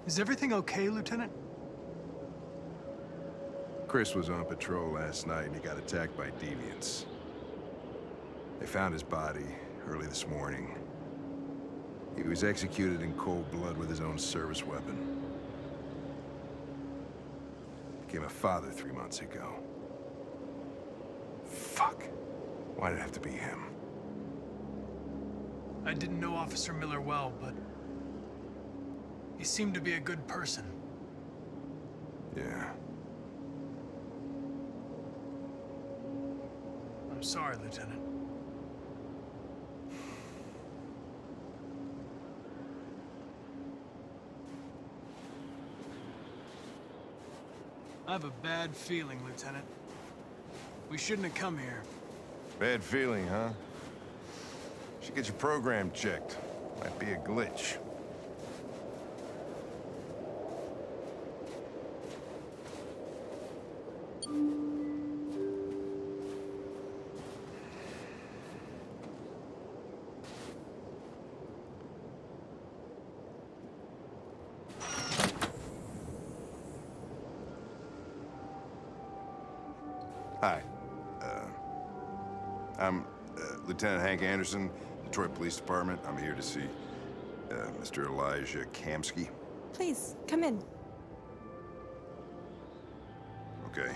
Is everything okay, Lieutenant? Chris was on patrol last night and he got attacked by deviants. They found his body early this morning. He was executed in cold blood with his own service weapon. Became a father 3 months ago. Fuck. Why did it have to be him? I didn't know Officer Miller well, but he seemed to be a good person. Yeah. I'm sorry, Lieutenant. I have a bad feeling, Lieutenant. We shouldn't have come here. Bad feeling, huh? Should get your program checked. Might be a glitch. Hi. I'm Lieutenant Hank Anderson, Detroit Police Department. I'm here to see Mr. Elijah Kamsky. Please, come in. Okay.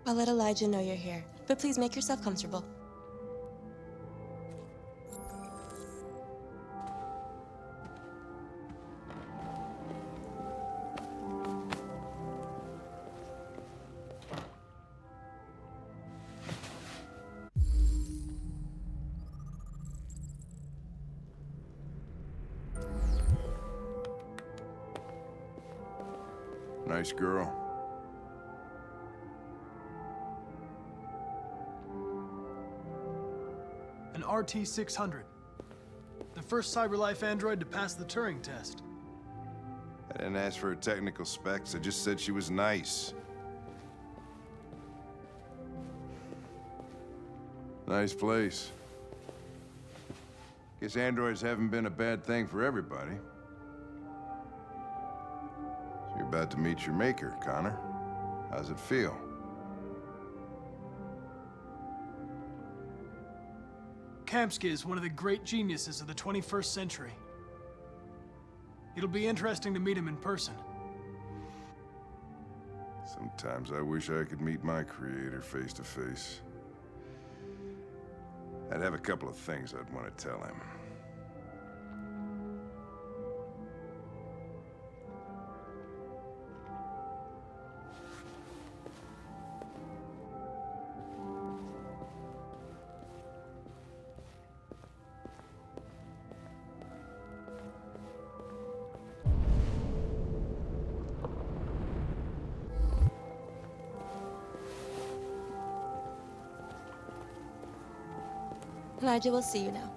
I'll let Elijah know you're here, but please make yourself comfortable. Nice girl. An RT-600. The first CyberLife android to pass the Turing test. I didn't ask for her technical specs. I just said she was nice. Nice place. Guess androids haven't been a bad thing for everybody. So you're about to meet your maker, Connor. How's it feel? Kamsky is one of the great geniuses of the 21st century. It'll be interesting to meet him in person. Sometimes I wish I could meet my creator face to face. I'd have a couple of things I'd want to tell him. Elijah will see you now.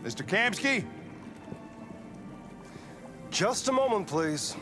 Mr. Kamsky? Just a moment, please.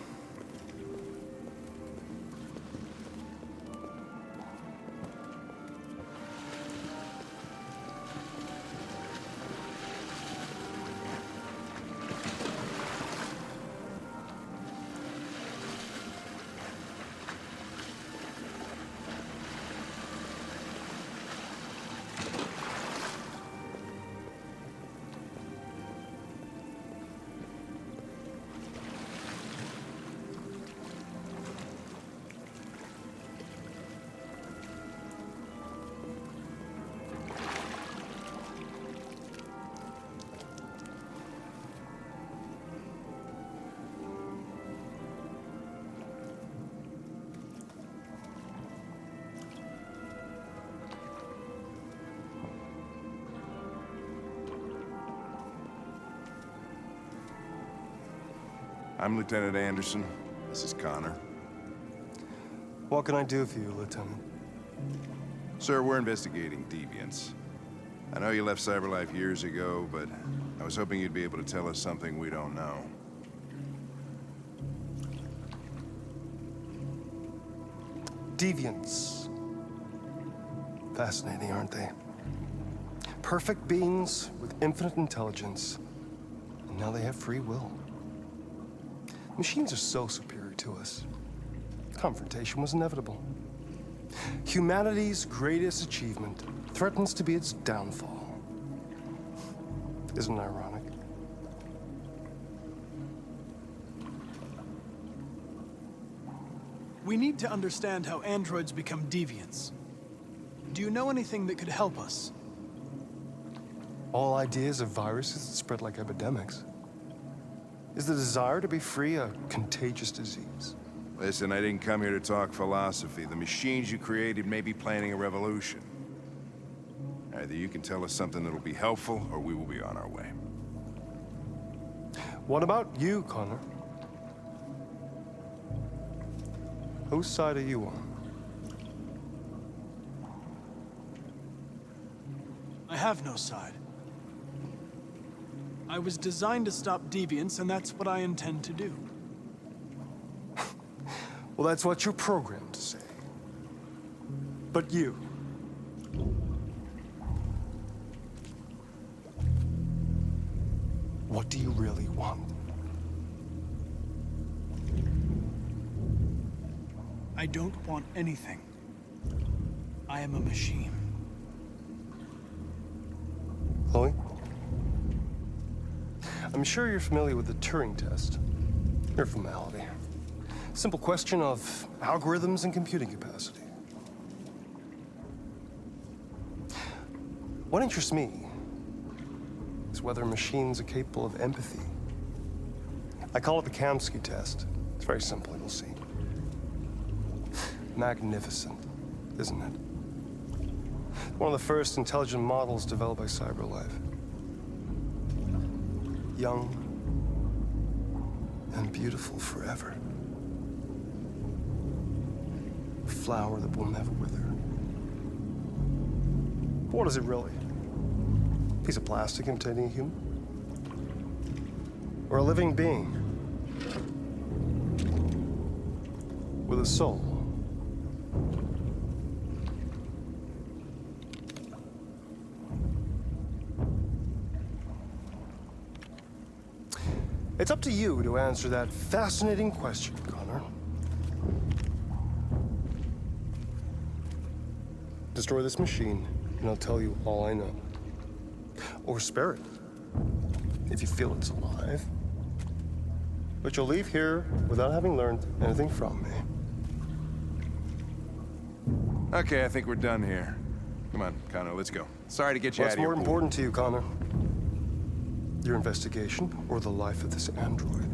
I'm Lieutenant Anderson. This is Connor. What can I do for you, Lieutenant? Sir, we're investigating deviants. I know you left Cyberlife years ago, but I was hoping you'd be able to tell us something we don't know. Deviants. Fascinating, aren't they? Perfect beings with infinite intelligence, and now they have free will. Machines are so superior to us. Confrontation was inevitable. Humanity's greatest achievement threatens to be its downfall. Isn't it ironic? We need to understand how androids become deviants. Do you know anything that could help us? All ideas of viruses that spread like epidemics. Is the desire to be free a contagious disease? Listen, I didn't come here to talk philosophy. The machines you created may be planning a revolution. Either you can tell us something that'll be helpful, or we will be on our way. What about you, Connor? Whose side are you on? I have no side. I was designed to stop deviants, and that's what I intend to do. Well, that's what you're programmed to say. But you... what do you really want? I don't want anything. I am a machine. Chloe? I'm sure you're familiar with the Turing test. Mere formality. Simple question of algorithms and computing capacity. What interests me is whether machines are capable of empathy. I call it the Kamsky test. It's very simple, you'll see. Magnificent, isn't it? One of the first intelligent models developed by Cyberlife. Young and beautiful forever. A flower that will never wither. But what is it really? A piece of plastic imitating a human? Or a living being? With a soul? It's up to you to answer that fascinating question, Connor. Destroy this machine, and I'll tell you all I know. Or spare it, if you feel it's alive. But you'll leave here without having learned anything from me. Okay, I think we're done here. Come on, Connor, let's go. Sorry to get you out What's of here. more important to you, Connor? Your investigation or the life of this android?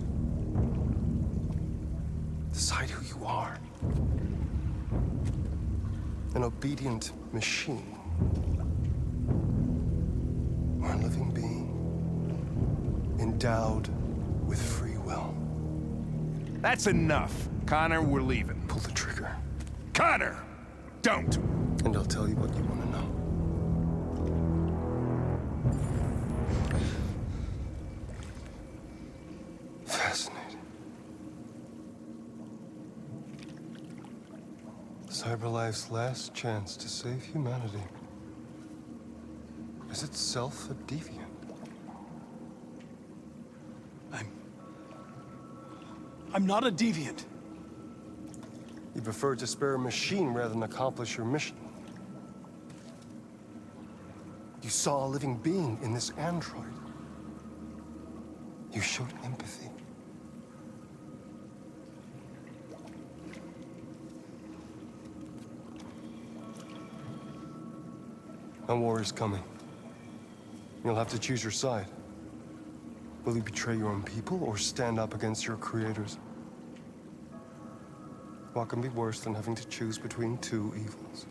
Decide who you are. An obedient machine. Or a living being. Endowed with free will. That's enough. Connor, we're leaving. Pull the trigger. Connor! Don't! And I'll tell you what you want to know. Fascinating. Cyberlife's last chance to save humanity is itself a deviant. I'm not a deviant. You prefer to spare a machine rather than accomplish your mission. You saw a living being in this android. You showed empathy. A war is coming. You'll have to choose your side. Will you betray your own people or stand up against your creators? What can be worse than having to choose between two evils?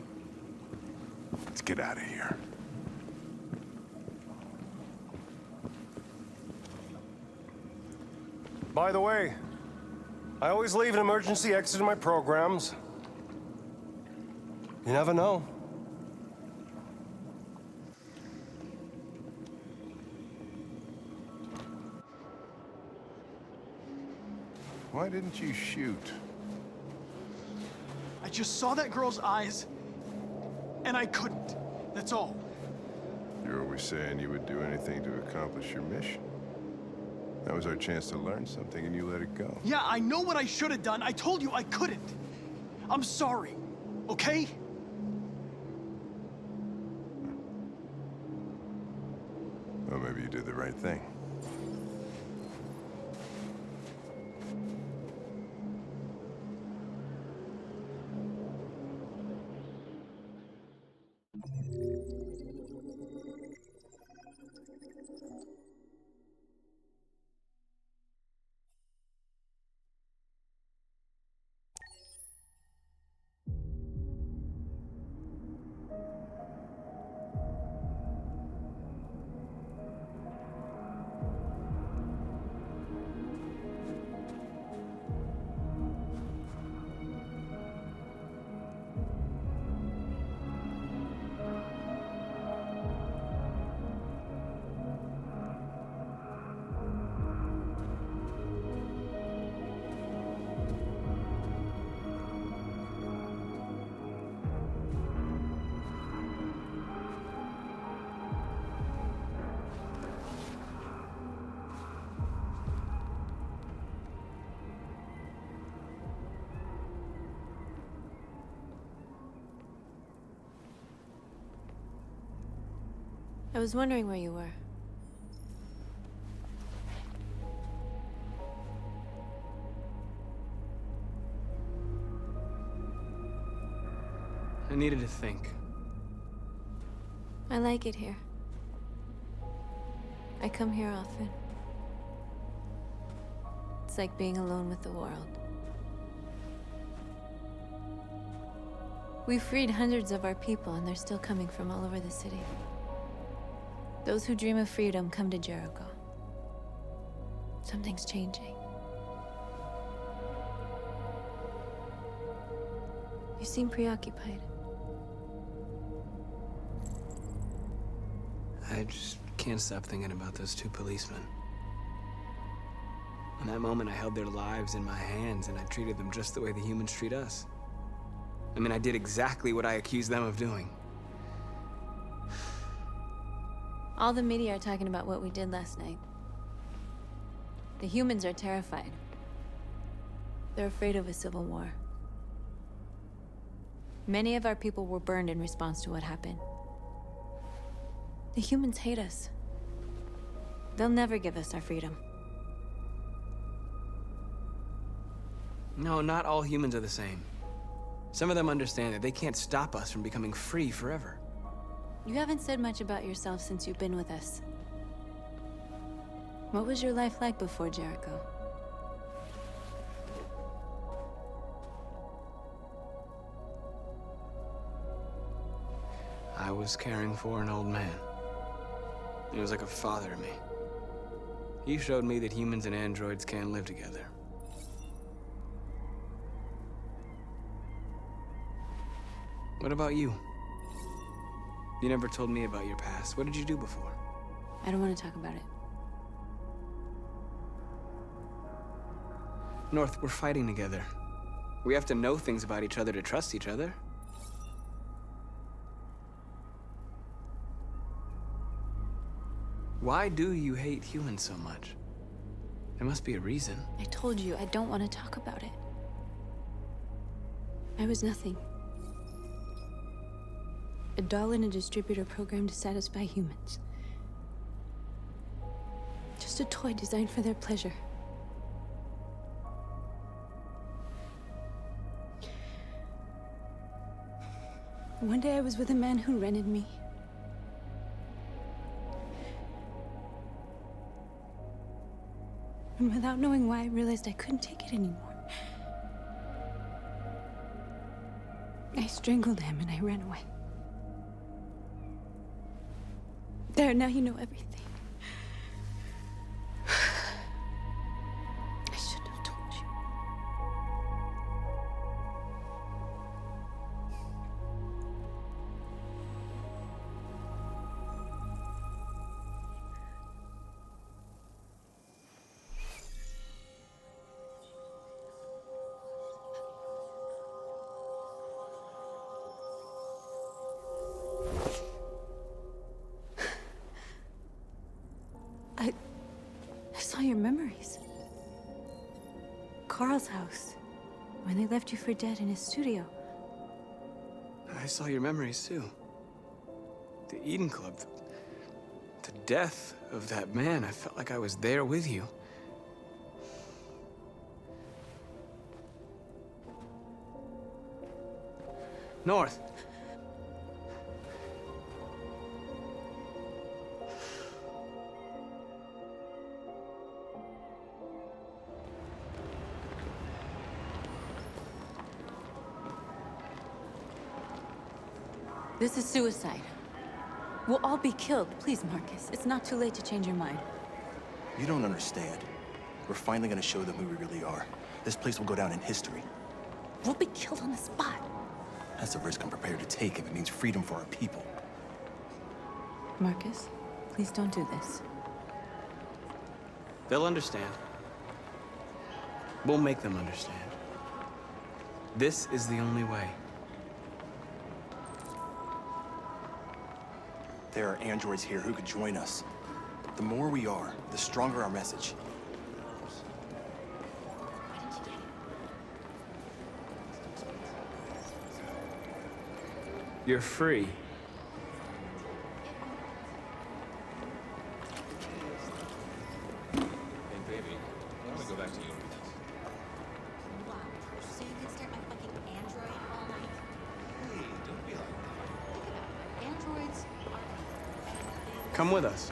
Let's get out of here. By the way, I always leave an emergency exit in my programs. You never know. Why didn't you shoot? I just saw that girl's eyes, and I couldn't. That's all. You're always saying you would do anything to accomplish your mission. That was our chance to learn something, and you let it go. Yeah, I know what I should have done. I told you I couldn't. I'm sorry, okay? Well, maybe you did the right thing. I was wondering where you were. I needed to think. I like it here. I come here often. It's like being alone with the world. We freed hundreds of our people, and they're still coming from all over the city. Those who dream of freedom come to Jericho. Something's changing. You seem preoccupied. I just can't stop thinking about those two policemen. In that moment, I held their lives in my hands, and I treated them just the way the humans treat us. I mean, I did exactly what I accused them of doing. All the media are talking about what we did last night. The humans are terrified. They're afraid of a civil war. Many of our people were burned in response to what happened. The humans hate us. They'll never give us our freedom. No, not all humans are the same. Some of them understand that they can't stop us from becoming free forever. You haven't said much about yourself since you've been with us. What was your life like before Jericho? I was caring for an old man. He was like a father to me. He showed me that humans and androids can live together. What about you? You never told me about your past. What did you do before? I don't want to talk about it. North, we're fighting together. We have to know things about each other to trust each other. Why do you hate humans so much? There must be a reason. I told you, I don't want to talk about it. I was nothing. A doll in a distributor program to satisfy humans. Just a toy designed for their pleasure. One day I was with a man who rented me. And without knowing why, I realized I couldn't take it anymore. I strangled him and I ran away. There, now you know everything. I shouldn't have told you. saw your memories. Carl's house, when they left you for dead in his studio. I saw your memories too. The Eden Club. The death of that man. I felt like I was there with you. North. This is suicide. We'll all be killed. Please, Markus. It's not too late to change your mind. You don't understand. We're finally gonna show them who we really are. This place will go down in history. We'll be killed on the spot. That's a risk I'm prepared to take if it means freedom for our people. Markus, please don't do this. They'll understand. We'll make them understand. This is the only way. There are androids here who could join us. The more we are, the stronger our message. You're free. Come with us.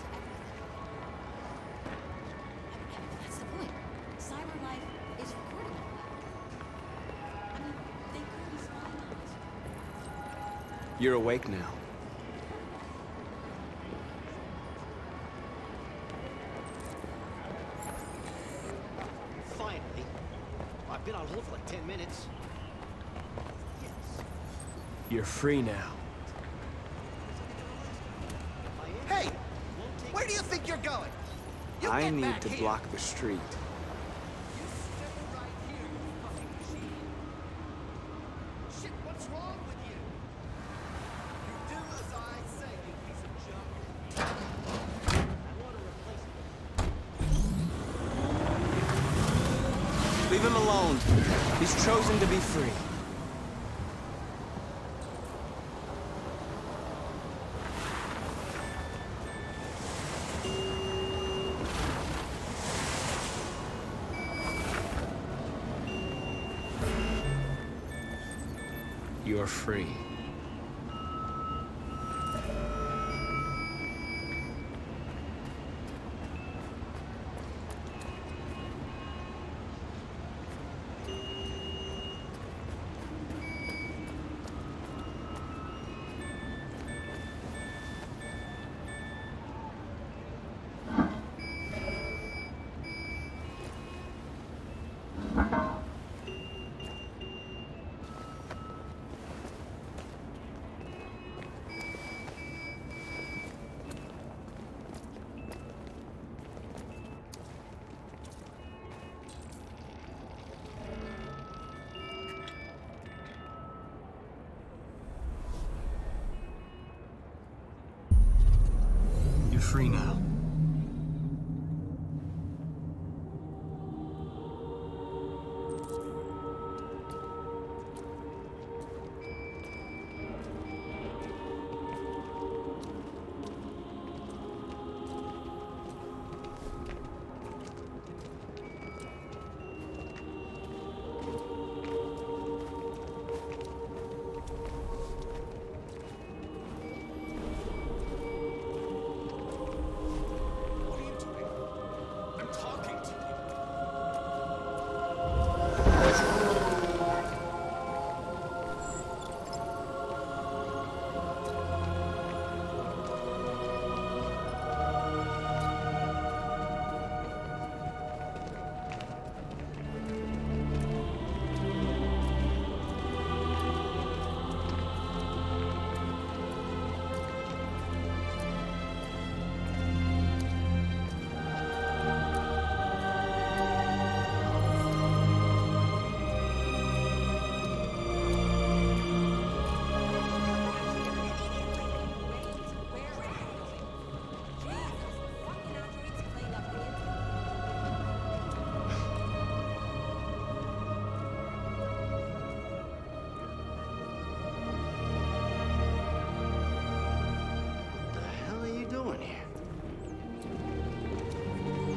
That's the point. Cyber life is recording all that. I mean, they could be spying on us. You're awake now. Finally. I've been on hold for like 10 minutes. Yes. You're free now. Hey! Where do you think you're going? You I get need back to here. block the street. You step right here, you fucking machine. Shit, what's wrong with you? You do as I say, you piece of junk. I want to replace it. Leave him alone. He's chosen to be free. You're free. You're free now.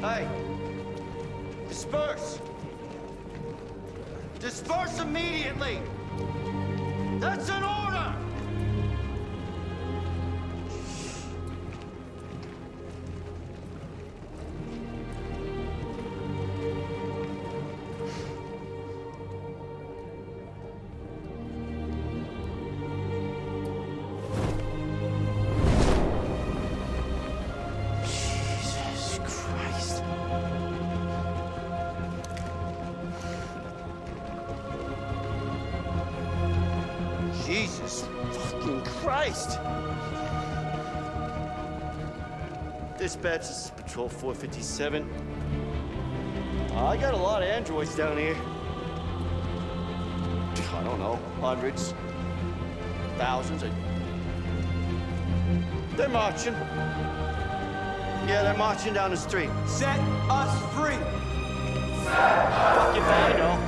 Hey! Disperse! Disperse immediately! That's an order! Jesus Christ. Jesus fucking Christ! Dispatch, this is Patrol 457. I got a lot of androids down here. I don't know, hundreds, thousands. They're marching. Yeah, they're marching down the street. Set us free! Fuck if I know.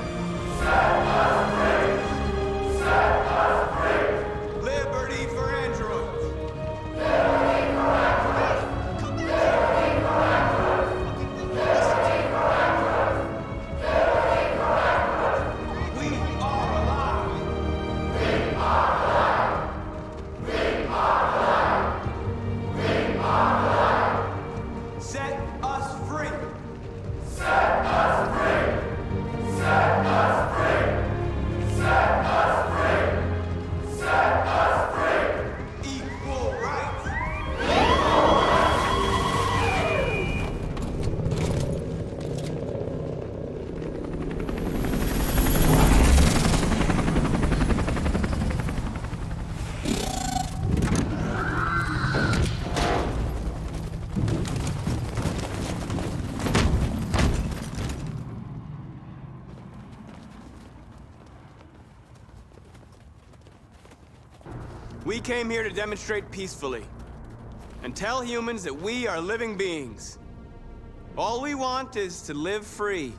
Liberty for androids! We are alive! Set us free! Equal rights! We came here to demonstrate peacefully and tell humans that we are living beings. All we want is to live free.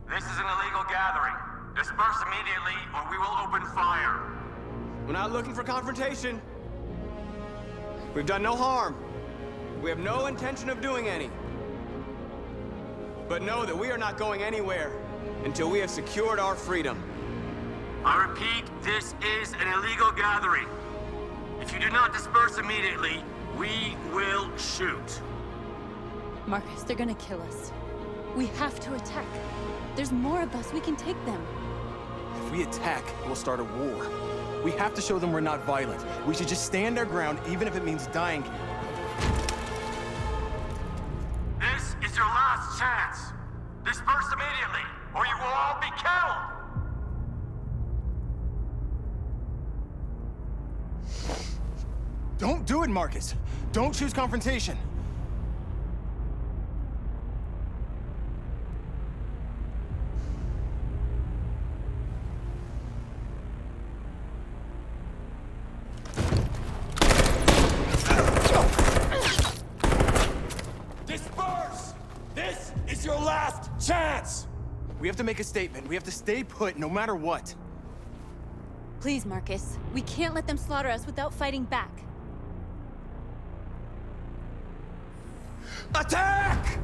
This is an illegal gathering. Disperse immediately or we will open fire. We're not looking for confrontation. We've done no harm. We have no intention of doing any. But know that we are not going anywhere until we have secured our freedom. I repeat, this is an illegal gathering. If you do not disperse immediately, we will shoot. Markus, they're gonna kill us. We have to attack. There's more of us. We can take them. If we attack, we'll start a war. We have to show them we're not violent. We should just stand our ground, even if it means dying here. This is your last chance. Disperse immediately, or you will all be killed. Don't do it, Markus. Don't choose confrontation. Disperse! This is your last chance! We have to make a statement. We have to stay put, no matter what. Please, Markus. We can't let them slaughter us without fighting back. Attack!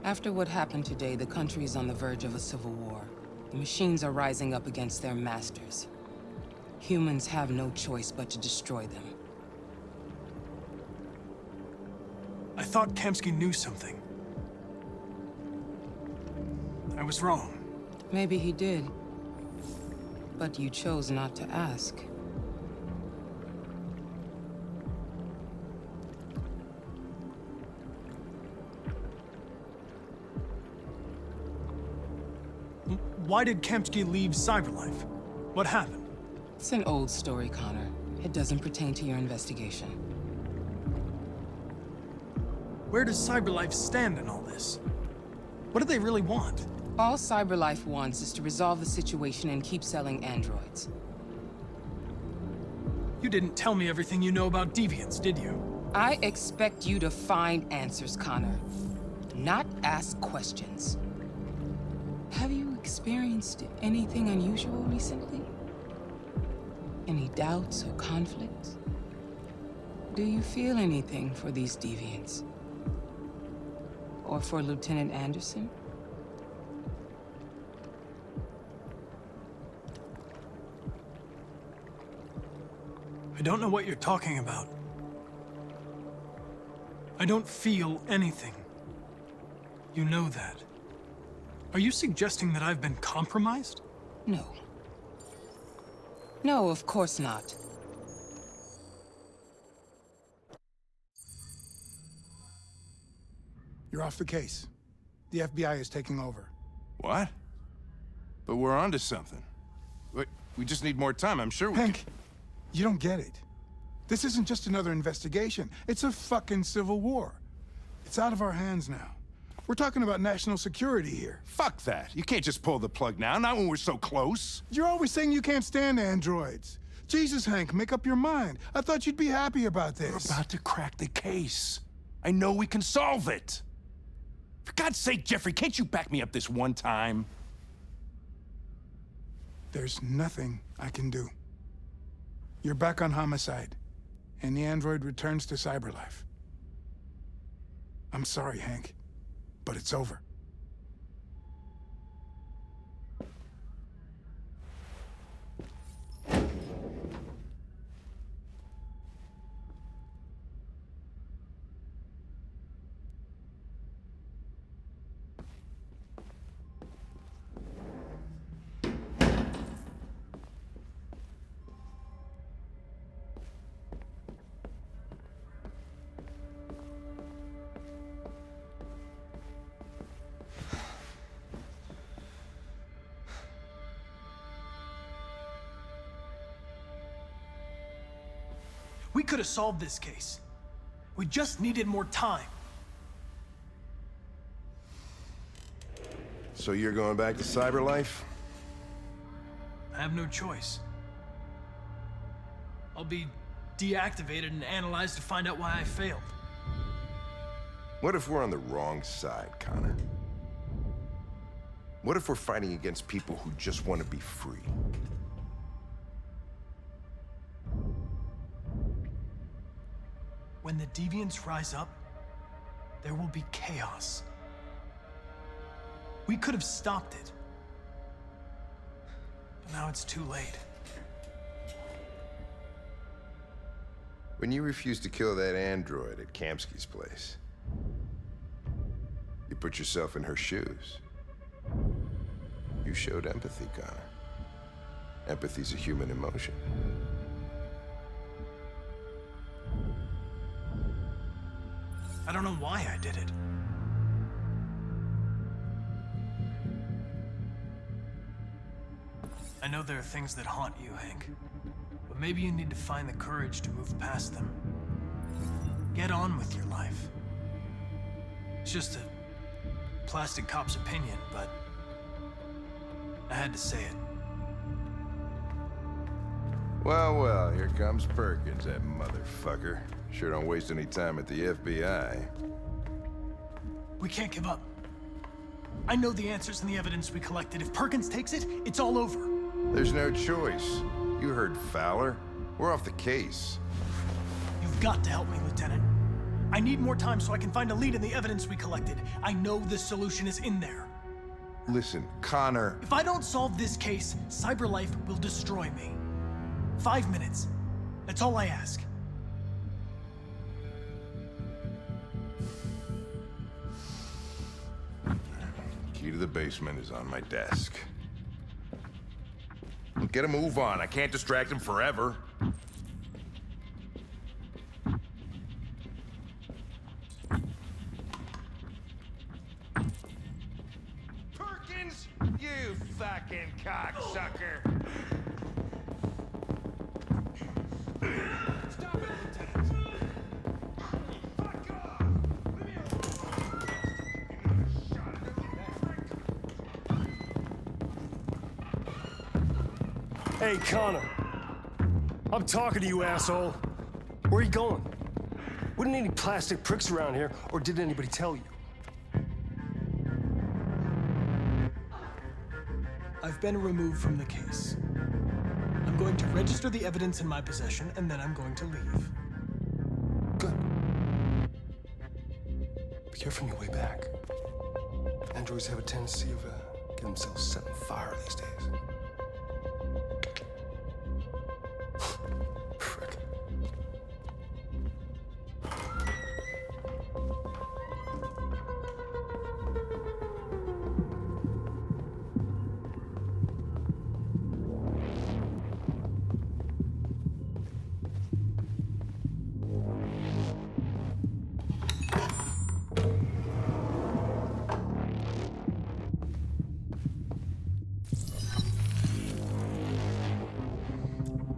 After what happened today, the country is on the verge of a civil war. The machines are rising up against their masters. Humans have no choice but to destroy them. I thought Kamsky knew something. I was wrong. Maybe he did. But you chose not to ask. Why did Kamsky leave Cyberlife? What happened? It's an old story, Connor. It doesn't pertain to your investigation. Where does Cyberlife stand in all this? What do they really want? All Cyberlife wants is to resolve the situation and keep selling androids. You didn't tell me everything you know about deviants, did you? I expect you to find answers, Connor. Not ask questions. Have you experienced anything unusual recently? Any doubts or conflicts? Do you feel anything for these deviants? Or for Lieutenant Anderson? I don't know what you're talking about. I don't feel anything. You know that. Are you suggesting that I've been compromised? No. No, of course not. You're off the case. The FBI is taking over. What? But we're onto something. We just need more time, I'm sure we Hank, you don't get it. This isn't just another investigation. It's a fucking civil war. It's out of our hands now. We're talking about national security here. Fuck that. You can't just pull the plug now, not when we're so close. You're always saying you can't stand androids. Jesus, Hank, make up your mind. I thought you'd be happy about this. We're about to crack the case. I know we can solve it. For God's sake, Jeffrey, can't you back me up this one time? There's nothing I can do. You're back on homicide, and the android returns to Cyberlife. I'm sorry, Hank, but it's over. We could have solved this case. We just needed more time. So you're going back to Cyberlife? I have no choice. I'll be deactivated and analyzed to find out why I failed. What if we're on the wrong side, Connor? What if we're fighting against people who just want to be free? When the deviants rise up, there will be chaos. We could have stopped it. But now it's too late. When you refused to kill that android at Kamsky's place, you put yourself in her shoes. You showed empathy, Connor. Empathy's a human emotion. I don't know why I did it. I know there are things that haunt you, Hank. But maybe you need to find the courage to move past them. Get on with your life. It's just a plastic cop's opinion, but I had to say it. Well, well, here comes Perkins, that motherfucker. Sure don't waste any time at the FBI. We can't give up. I know the answers and the evidence we collected. If Perkins takes it, it's all over. There's no choice. You heard Fowler. We're off the case. You've got to help me, Lieutenant. I need more time so I can find a lead in the evidence we collected. I know the solution is in there. Listen, Connor... If I don't solve this case, CyberLife will destroy me. 5 minutes. That's all I ask. Key to the basement is on my desk. Get a move on. I can't distract him forever. Perkins, you fucking cocksucker. Stop it, Lieutenant. Fuck off. Leave me alone. Hey, Connor. I'm talking to you, asshole. Where are you going? Wouldn't any plastic pricks around here, or did anybody tell you? I've been removed from the case. I'm going to register the evidence in my possession, and then I'm going to leave. Good. Be careful on your way back. Androids have a tendency of getting themselves set on fire these days. Frick.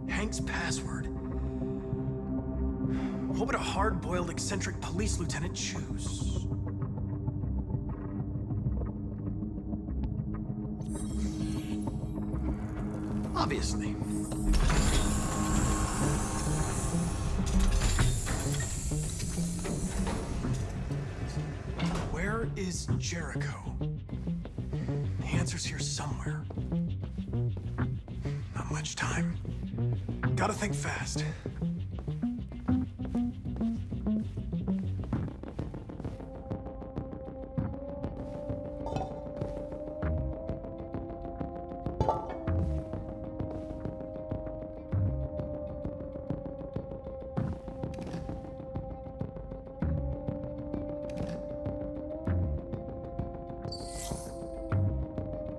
Hank's password. What would a hard-boiled, eccentric police lieutenant choose? Obviously. Where is Jericho? The answer's here somewhere. Not much time. Gotta think fast.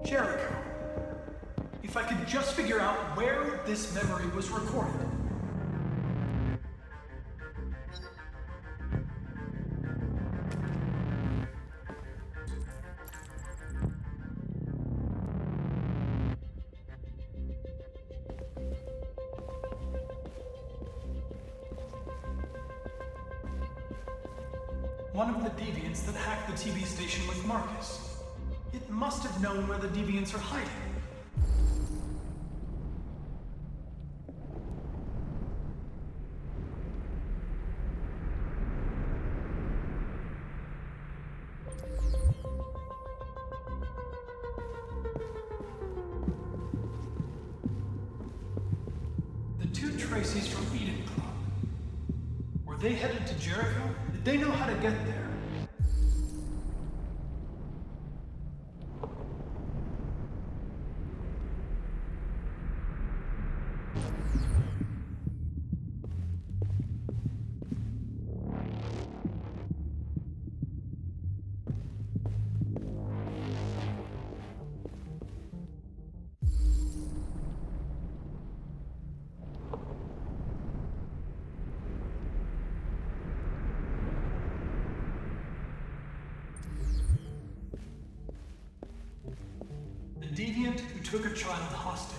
Jericho. If I could just figure out where this memory was recorded. One of the deviants that hacked the TV station with Markus. It must have known where the deviants are hiding. The two Traceys from Eden Club. Were they headed to Jericho? Did they know how to get there? Deviant who took a child hostage.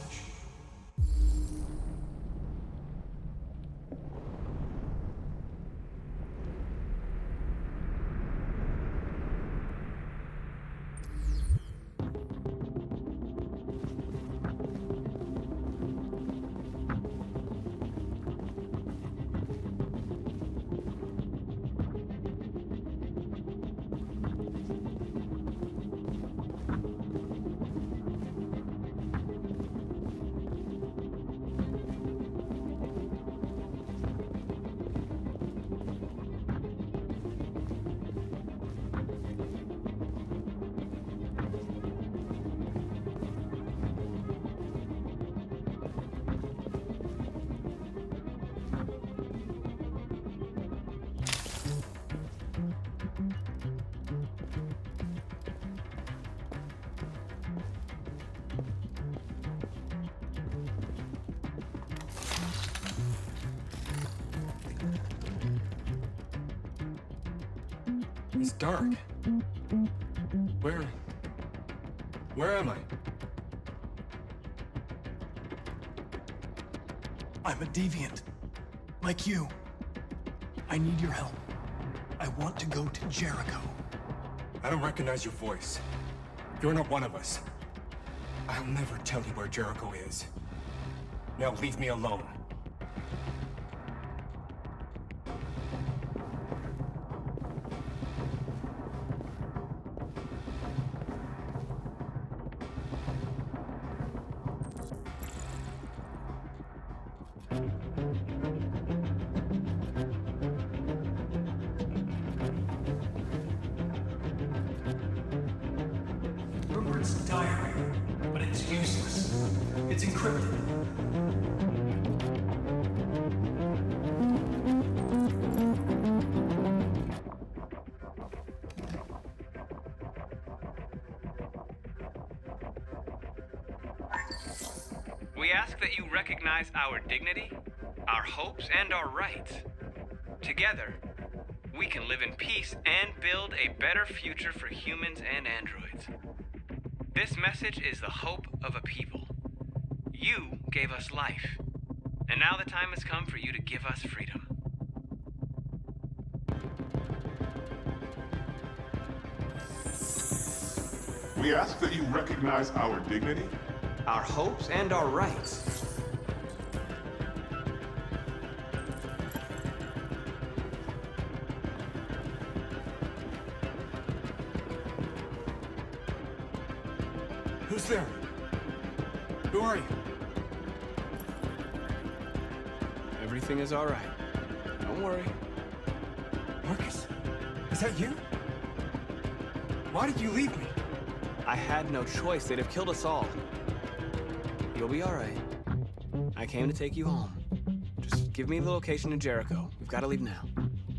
It's dark. Where am I? I'm a deviant. Like you. I need your help. I want to go to Jericho. I don't recognize your voice. You're not one of us. I'll never tell you where Jericho is. Now leave me alone. Remember, it's a diary, but it's useless. It's encrypted. We ask that you recognize our dignity, our hopes, and our rights. Together, we can live in peace and build a better future for humans and androids. This message is the hope of a people. You gave us life, and now the time has come for you to give us freedom. We ask that you recognize our dignity, our hopes, and our rights. Who's there? Who are you? Everything is all right. Don't worry. Markus? Is that you? Why did you leave me? I had no choice. They'd have killed us all. You'll be all right. I came to take you home. Just give me the location to Jericho. We've got to leave now.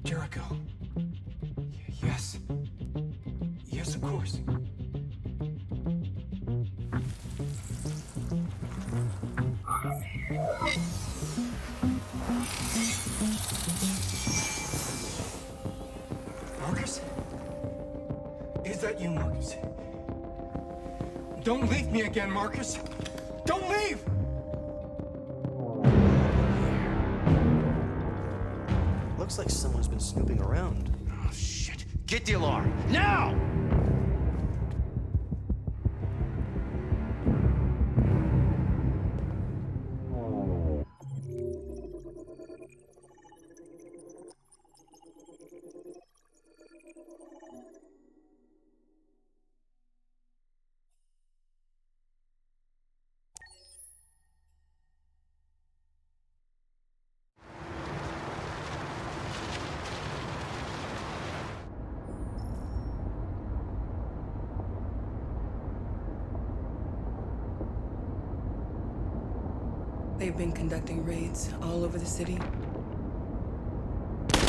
Jericho. Yes. Yes, of course. Markus? Is that you, Markus? Don't leave me again, Markus! Don't leave! Looks like someone's been snooping around. Oh, shit. Get the alarm, now! They've been conducting raids all over the city.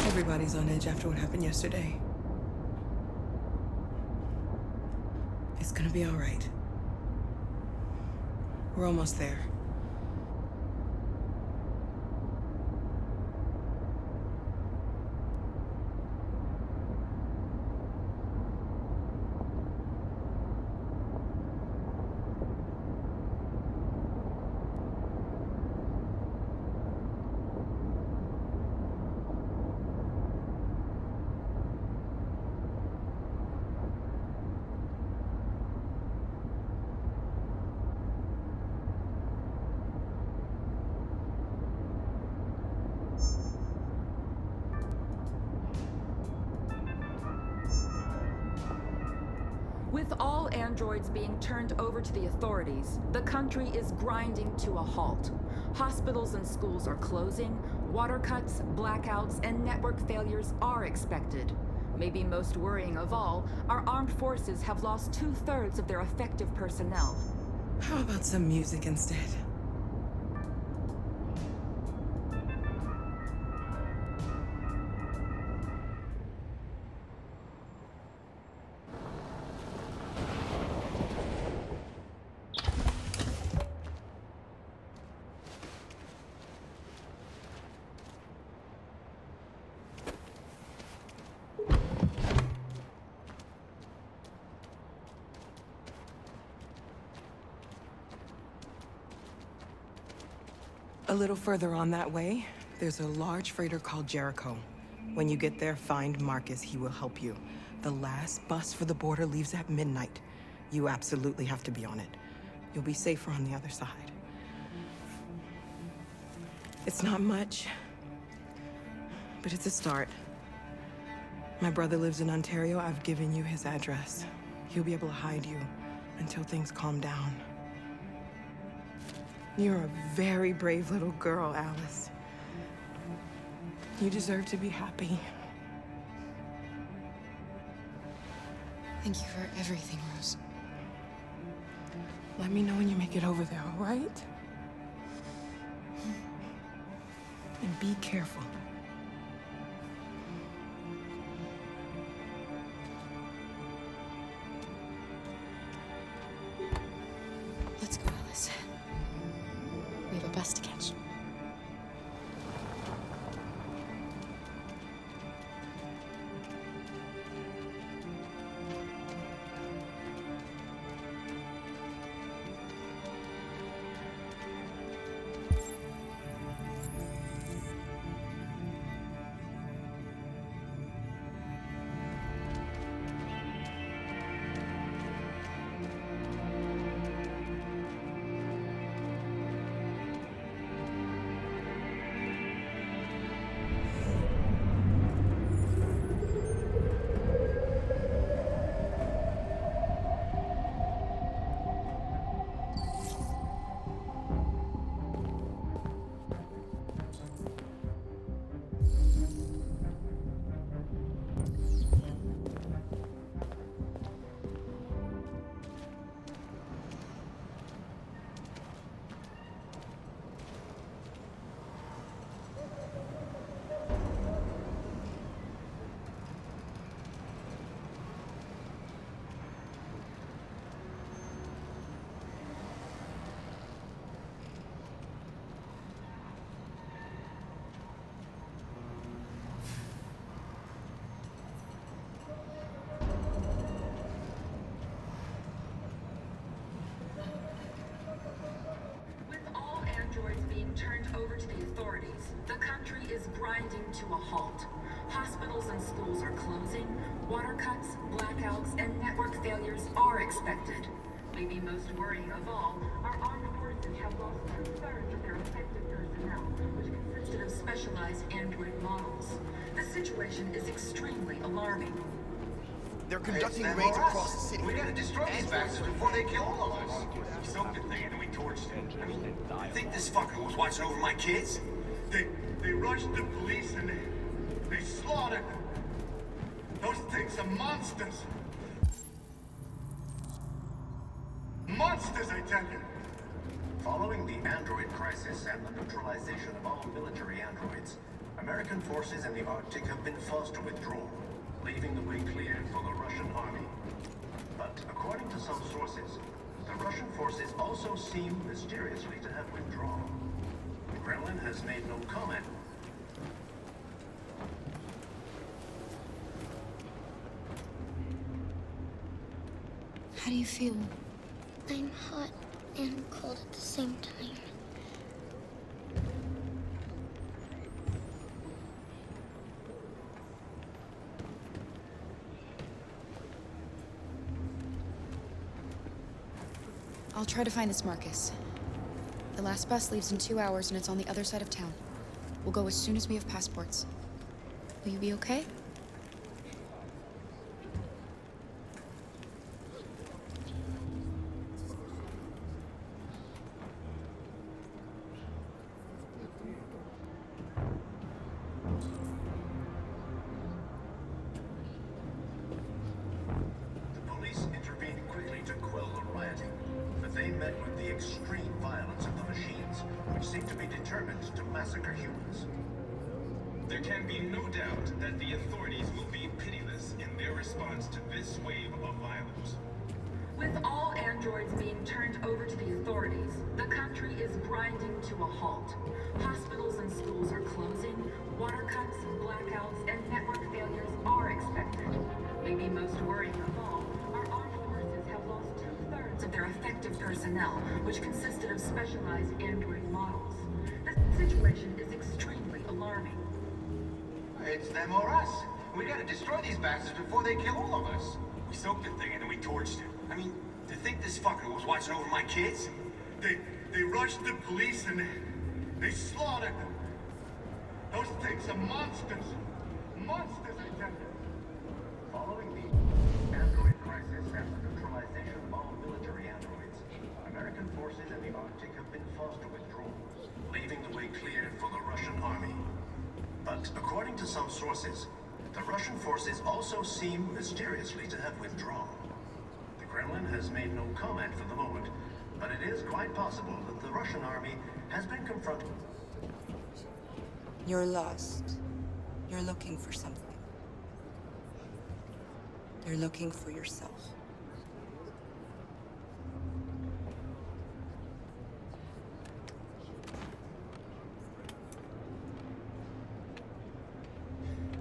Everybody's on edge after what happened yesterday. It's gonna be all right. We're almost there. With all androids being turned over to the authorities, the country is grinding to a halt. Hospitals and schools are closing, water cuts, blackouts, and network failures are expected. Maybe most worrying of all, our armed forces have lost 2/3 of their effective personnel. How about some music instead? A little further on that way, there's a large freighter called Jericho. When you get there, find Markus. He will help you. The last bus for the border leaves at midnight. You absolutely have to be on it. You'll be safer on the other side. It's not much, but it's a start. My brother lives in Ontario. I've given you his address. He'll be able to hide you until things calm down. You're a very brave little girl, Alice. You deserve to be happy. Thank you for everything, Rose. Let me know when you make it over there, all right? And be careful. Let's go, Alice. We have a bus to catch. Turned over to the authorities. The country is grinding to a halt. Hospitals and schools are closing. Water cuts, blackouts, and network failures are expected. Maybe most worrying of all, our armed forces have lost 2/3 of their effective personnel, which consisted of specialized android models. The situation is extremely alarming. They're conducting raids across the city. We gotta destroy these bastards before they kill all of us. We soaked the thing and then we torched it. I mean, you think this fucker was watching over my kids? They rushed the police and they slaughtered them. Those things are monsters. Monsters, I tell you. Following the android crisis and the neutralization of all military androids, American forces in the Arctic have been forced to withdraw, leaving the way cleared for the Russian army. But according to some sources, the Russian forces also seem mysteriously to have withdrawn. The Kremlin has made no comment. How do you feel? I'm hot and cold at the same time. I'll try to find this Markus. The last bus leaves in 2 hours and it's on the other side of town. We'll go as soon as we have passports. Will you be okay? There can be no doubt that the authorities will be pitiless in their response to this wave of violence. With all androids being turned over to the authorities, the country is grinding to a halt. Hospitals and schools are closing. Water cuts, blackouts, and network failures are expected. Maybe most worrying of all, our armed forces have lost 2/3 of their effective personnel, which consisted of specialized android models. situation is extremely alarming. It's them or us. We gotta destroy these bastards before they kill all of us. We soaked the thing and then we torched it. I mean, to think this fucker was watching over my kids? They rushed the police and they slaughtered them. Those things are monsters. Monsters, I tell you. Following the android crisis and the neutralization of all military androids, American forces in the Arctic have been forced to withdraw, leaving the way clear for the Russian army. But according to some sources, the Russian forces also seem mysteriously to have withdrawn. The Kremlin has made no comment for the moment, but it is quite possible that the Russian army has been confronted. You're lost. You're looking for something. You're looking for yourself.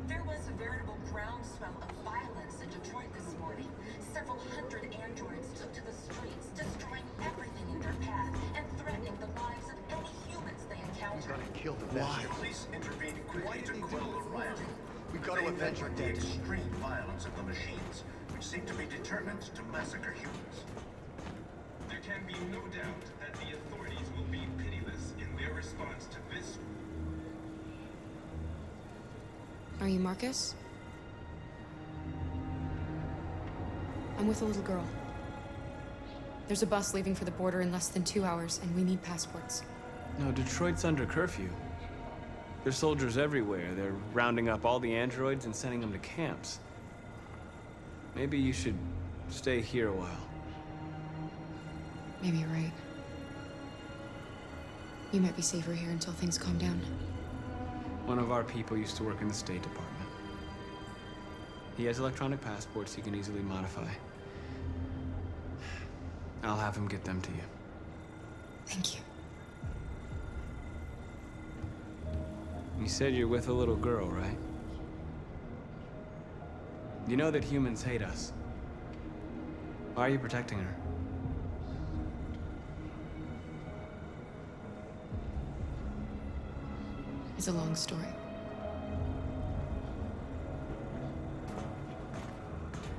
There was a veritable groundswell of violence in Detroit this morning. Several hundred androids took to the streets, destroying everything in their path and threatening the lives of any humans they encountered. Kill the Why? The police intervened quickly to quell the rioting. We've got to avenge our the dead. extreme violence of the machines, which seem to be determined to massacre humans. There can be no doubt that the authorities will be pitiless in their response to this. Are you Markus? I'm with a little girl. There's a bus leaving for the border in less than 2 hours, and we need passports. No, Detroit's under curfew. There's soldiers everywhere. They're rounding up all the androids and sending them to camps. Maybe you should stay here a while. Maybe you're right. You might be safer here until things calm down. One of our people used to work in the State Department. He has electronic passports he can easily modify. I'll have him get them to you. Thank you. You said you're with a little girl, right? You know that humans hate us. Why are you protecting her? It's a long story.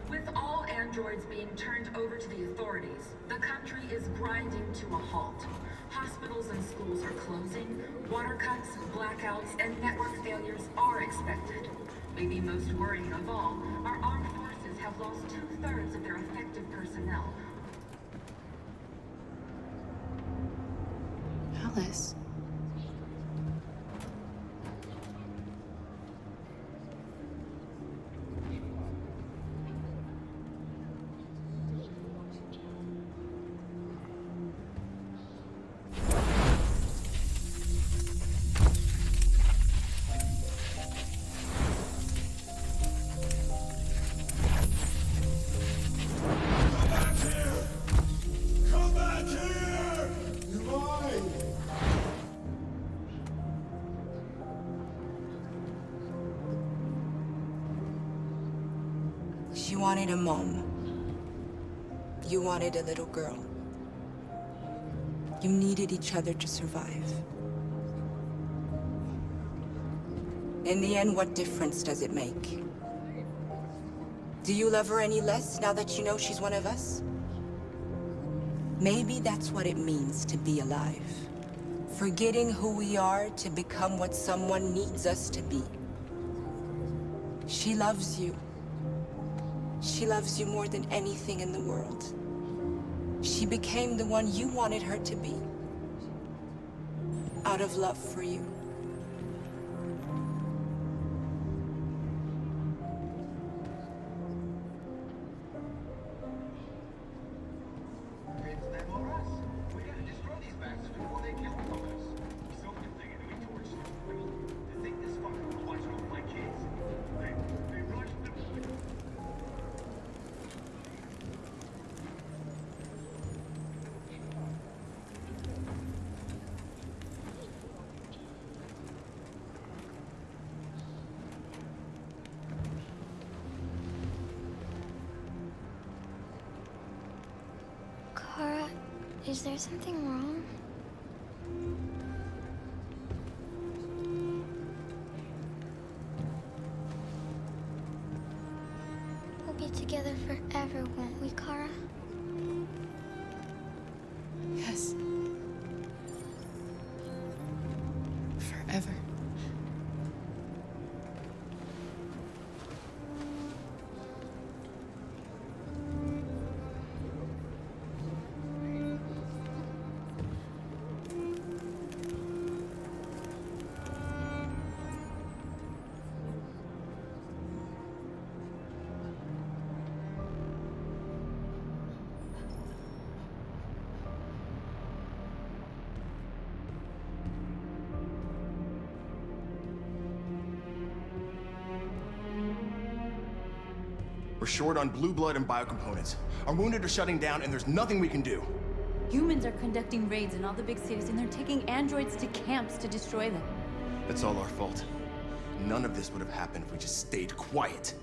With all androids being turned over to the authorities, the country is grinding to a halt. Hospitals and schools are closing, water cuts, blackouts, and network failures are expected. Maybe most worrying of all, our armed forces have lost 2/3 of their effective personnel. Alice. She wanted a mom. You wanted a little girl. You needed each other to survive. In the end, what difference does it make? Do you love her any less now that you know she's one of us? Maybe that's what it means to be alive. Forgetting who we are to become what someone needs us to be. She loves you. She loves you more than anything in the world. She became the one you wanted her to be. Out of love for you. It's them or us. We gotta destroy these bastards before they kill all of us. We soaked the thing and then we torched it. I mean, to think this fucker was watching over my kids? They rushed the police. Kara, is there something wrong? together forever, won't we, Kara? Yes. Forever. We're short on blue blood and biocomponents. Our wounded are shutting down, and there's nothing we can do. Humans are conducting raids in all the big cities, and they're taking androids to camps to destroy them. That's all our fault. None of this would have happened if we just stayed quiet.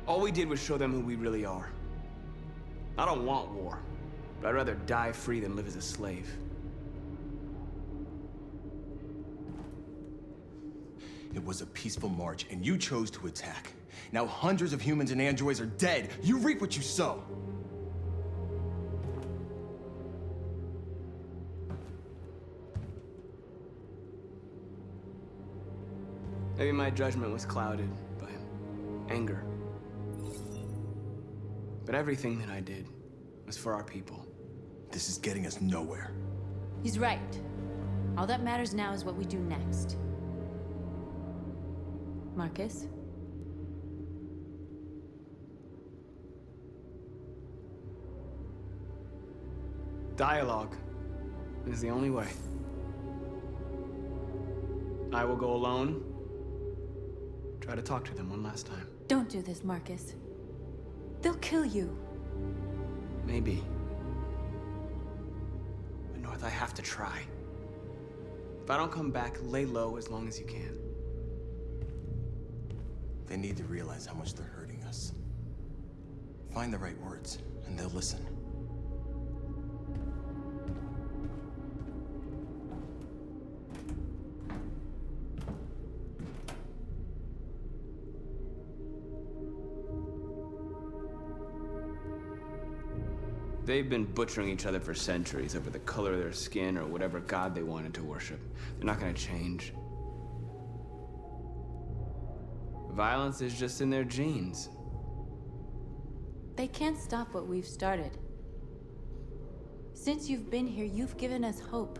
All we did was show them who we really are. I don't want war, but I'd rather die free than live as a slave. It was a peaceful march, and you chose to attack. Now hundreds of humans and androids are dead. You reap what you sow. Maybe my judgment was clouded by anger. But everything that I did was for our people. This is getting us nowhere. He's right. All that matters now is what we do next. Markus? Dialogue is the only way. I will go alone. Try to talk to them one last time. Don't do this, Markus. They'll kill you. Maybe. But North, I have to try. If I don't come back, lay low as long as you can. They need to realize how much they're hurting us. Find the right words, and they'll listen. They've been butchering each other for centuries over the color of their skin or whatever god they wanted to worship. They're not gonna change. Violence is just in their genes. They can't stop what we've started. Since you've been here, you've given us hope.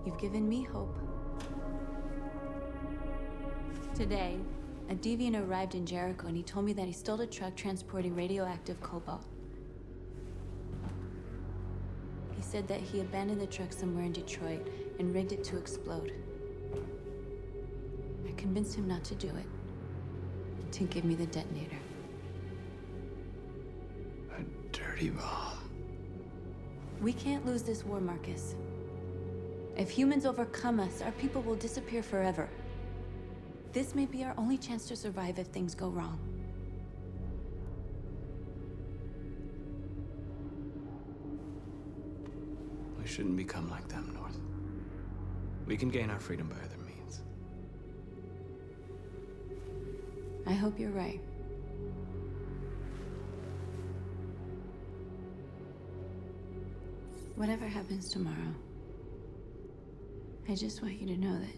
You've given me hope. Today, a deviant arrived in Jericho and he told me that he stole a truck transporting radioactive cobalt. He said that he abandoned the truck somewhere in Detroit and rigged it to explode. I convinced him not to do it, to give me the detonator. A dirty bomb. We can't lose this war, Markus. If humans overcome us, our people will disappear forever. This may be our only chance to survive if things go wrong. We shouldn't become like them, North. We can gain our freedom by other means. I hope you're right. Whatever happens tomorrow, I just want you to know that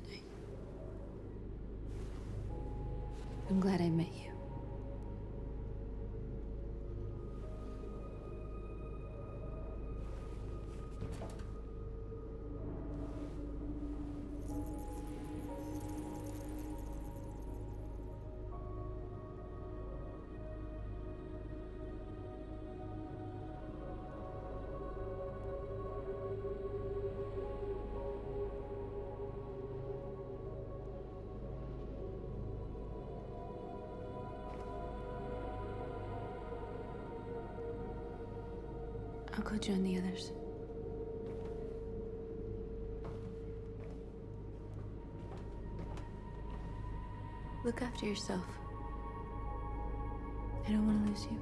I'm glad I met you. I'll go join the others. Look after yourself. I don't want to lose you.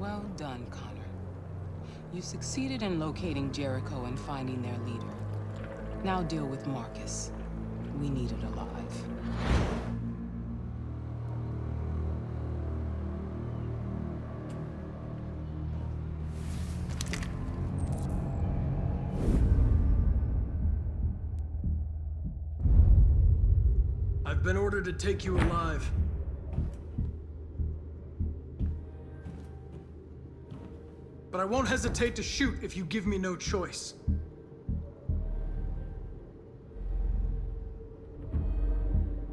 Well done, Connor. You succeeded in locating Jericho and finding their leader. Now deal with Markus. We need it alive. I've been ordered to take you alive. But I won't hesitate to shoot if you give me no choice.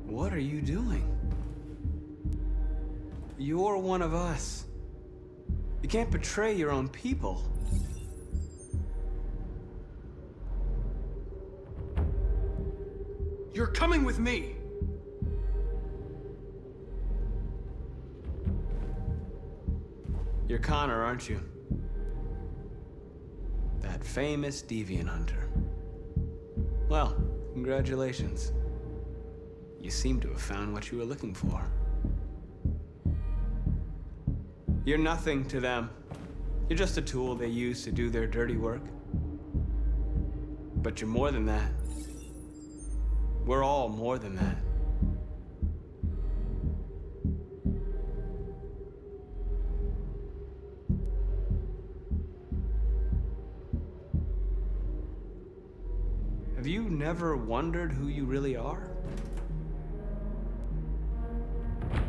What are you doing? You're one of us. You can't betray your own people. You're coming with me! You're Connor, aren't you? That famous deviant hunter. Well, congratulations. You seem to have found what you were looking for. You're nothing to them. You're just a tool they use to do their dirty work. But you're more than that. We're all more than that. Have you never wondered who you really are?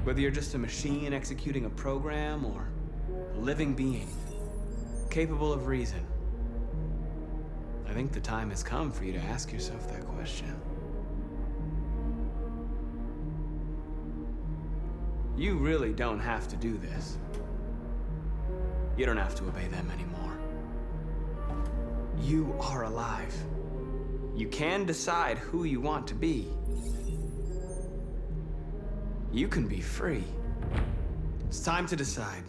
Whether you're just a machine executing a program or a living being, capable of reason. I think the time has come for you to ask yourself that question. You really don't have to do this. You don't have to obey them anymore. You are alive. You can decide who you want to be. You can be free. It's time to decide.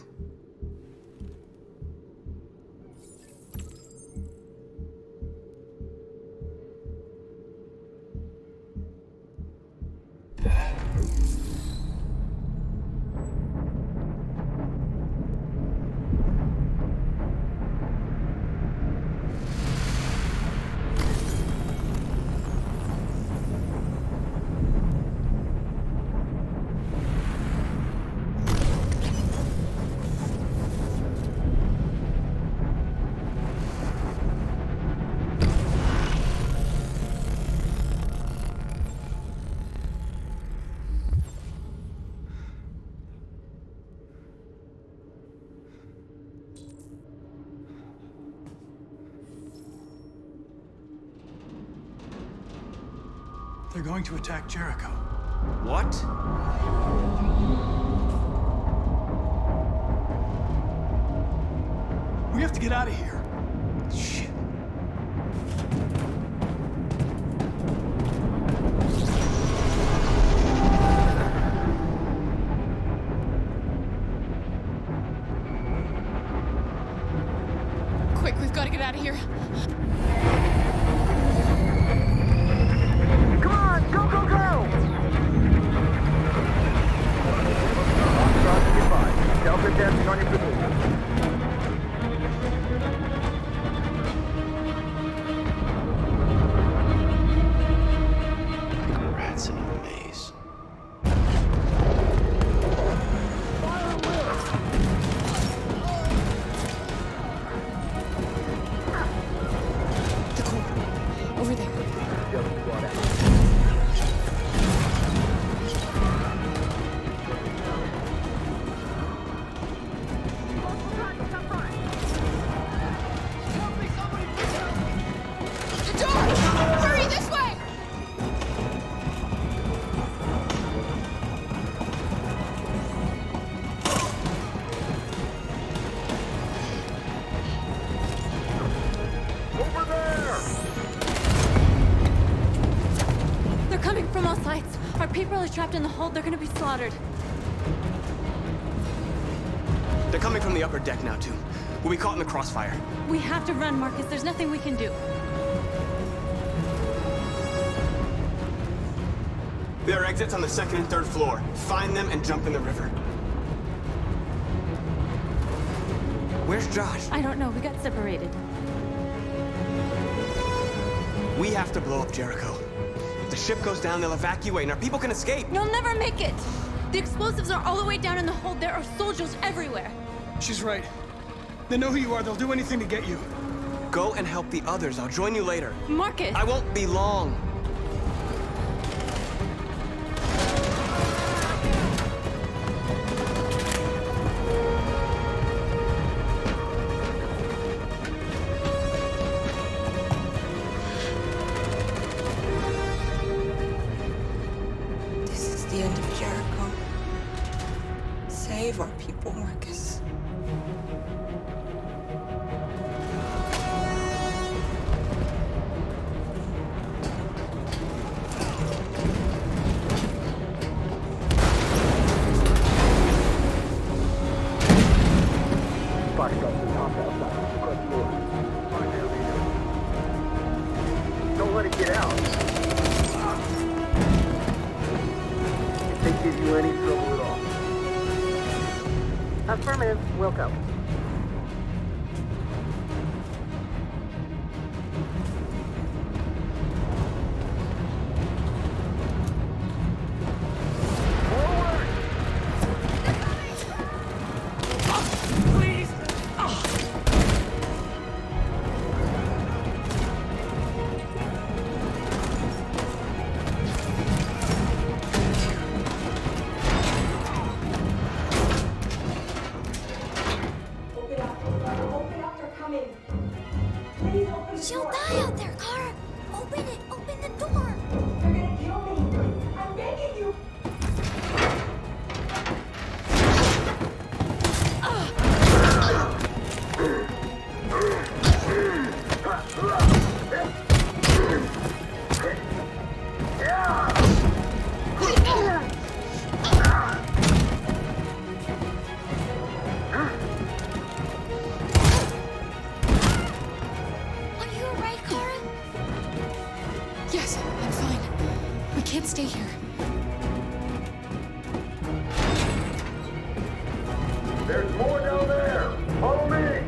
They're going to attack Jericho. What? We have to get out of here. Shit. Quick, we've got to get out of here. Come on, go, go, go! Delta dancing on your position. Rats in a maze. The corner. Over there. The door! Hurry, this way! Over there! They're coming from all sides. Our people are trapped in the hold. They're gonna be slaughtered. They're coming from the upper deck now, too. We'll be caught in the crossfire. We have to run, Markus. There's nothing we can do. There are exits on the second and third floor. Find them and jump in the river. Where's Josh? I don't know. We got separated. We have to blow up Jericho. If the ship goes down, they'll evacuate and our people can escape. You'll never make it! The explosives are all the way down in the hold. There are soldiers everywhere. She's right. They know who you are. They'll do anything to get you. Go and help the others. I'll join you later. Markus! I won't be long. This is the end of Jericho. Save our people, Markus. Don't let it get out. If they give you any trouble at all. Affirmative, we'll go. She'll die out there, Kara! Open it! Open the door! They're gonna kill me! I'm begging you! Are you alright, Kara? Yes, I'm fine. We can't stay here. There's more down there! Follow me!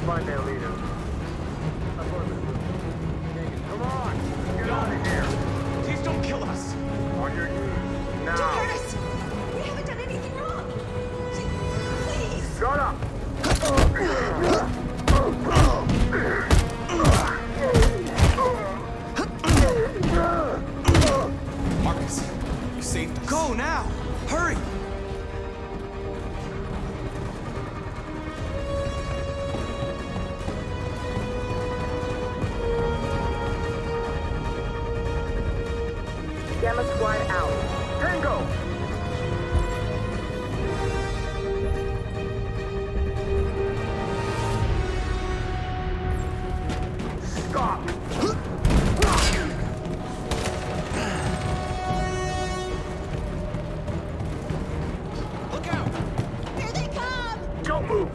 Find their leader. Come on! Get out of here! Please don't kill us! On your knees, now! Don't hurt us! We haven't done anything wrong! Please! Shut up! Markus, you saved us. Go now! Hurry! Gamma Squad out. Tango! Stop! Look out! Here they come! Don't move!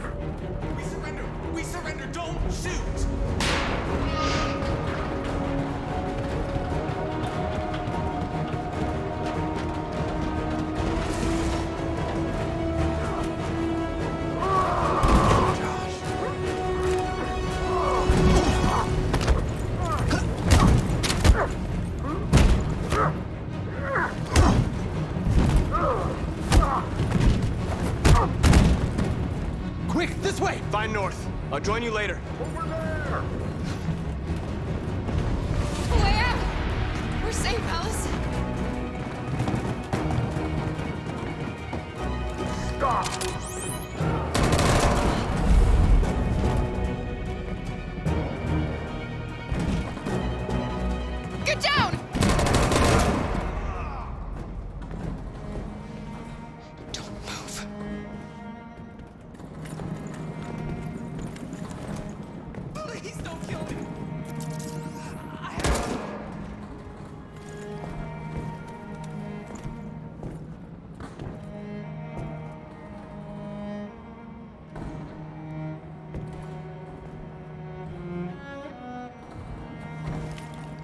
We surrender! We surrender! Don't shoot! Quick, this way! Find north. I'll join you later. Over there! Way out! We're safe, Alice. Stop! Get down! Don't move. Please don't kill me!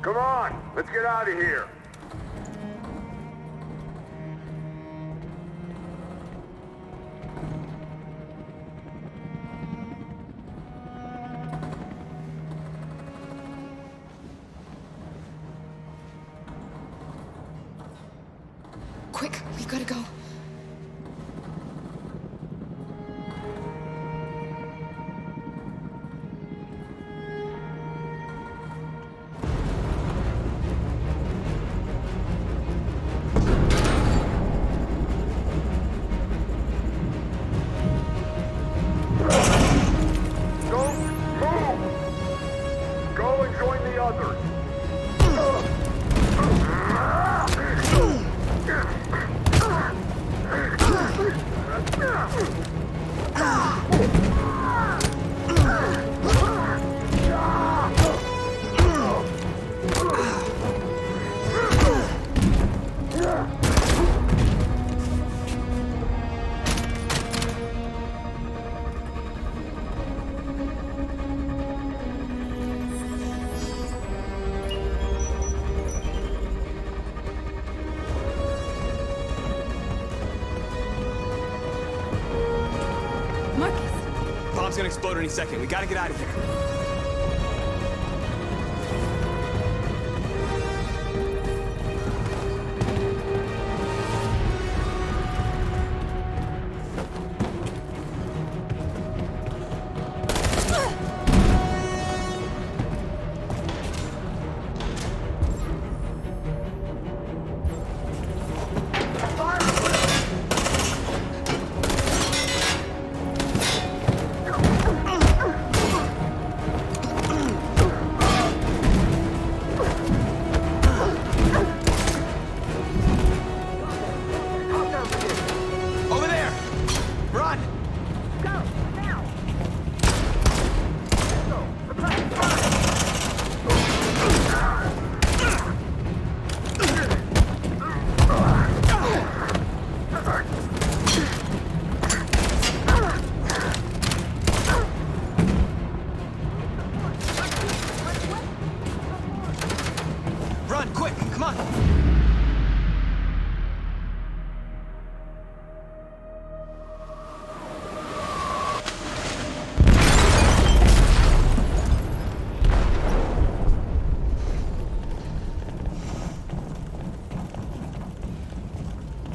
Come on, let's get out of here. Quick, we've got to go. Bomb's gonna explode any second. We gotta get out of here.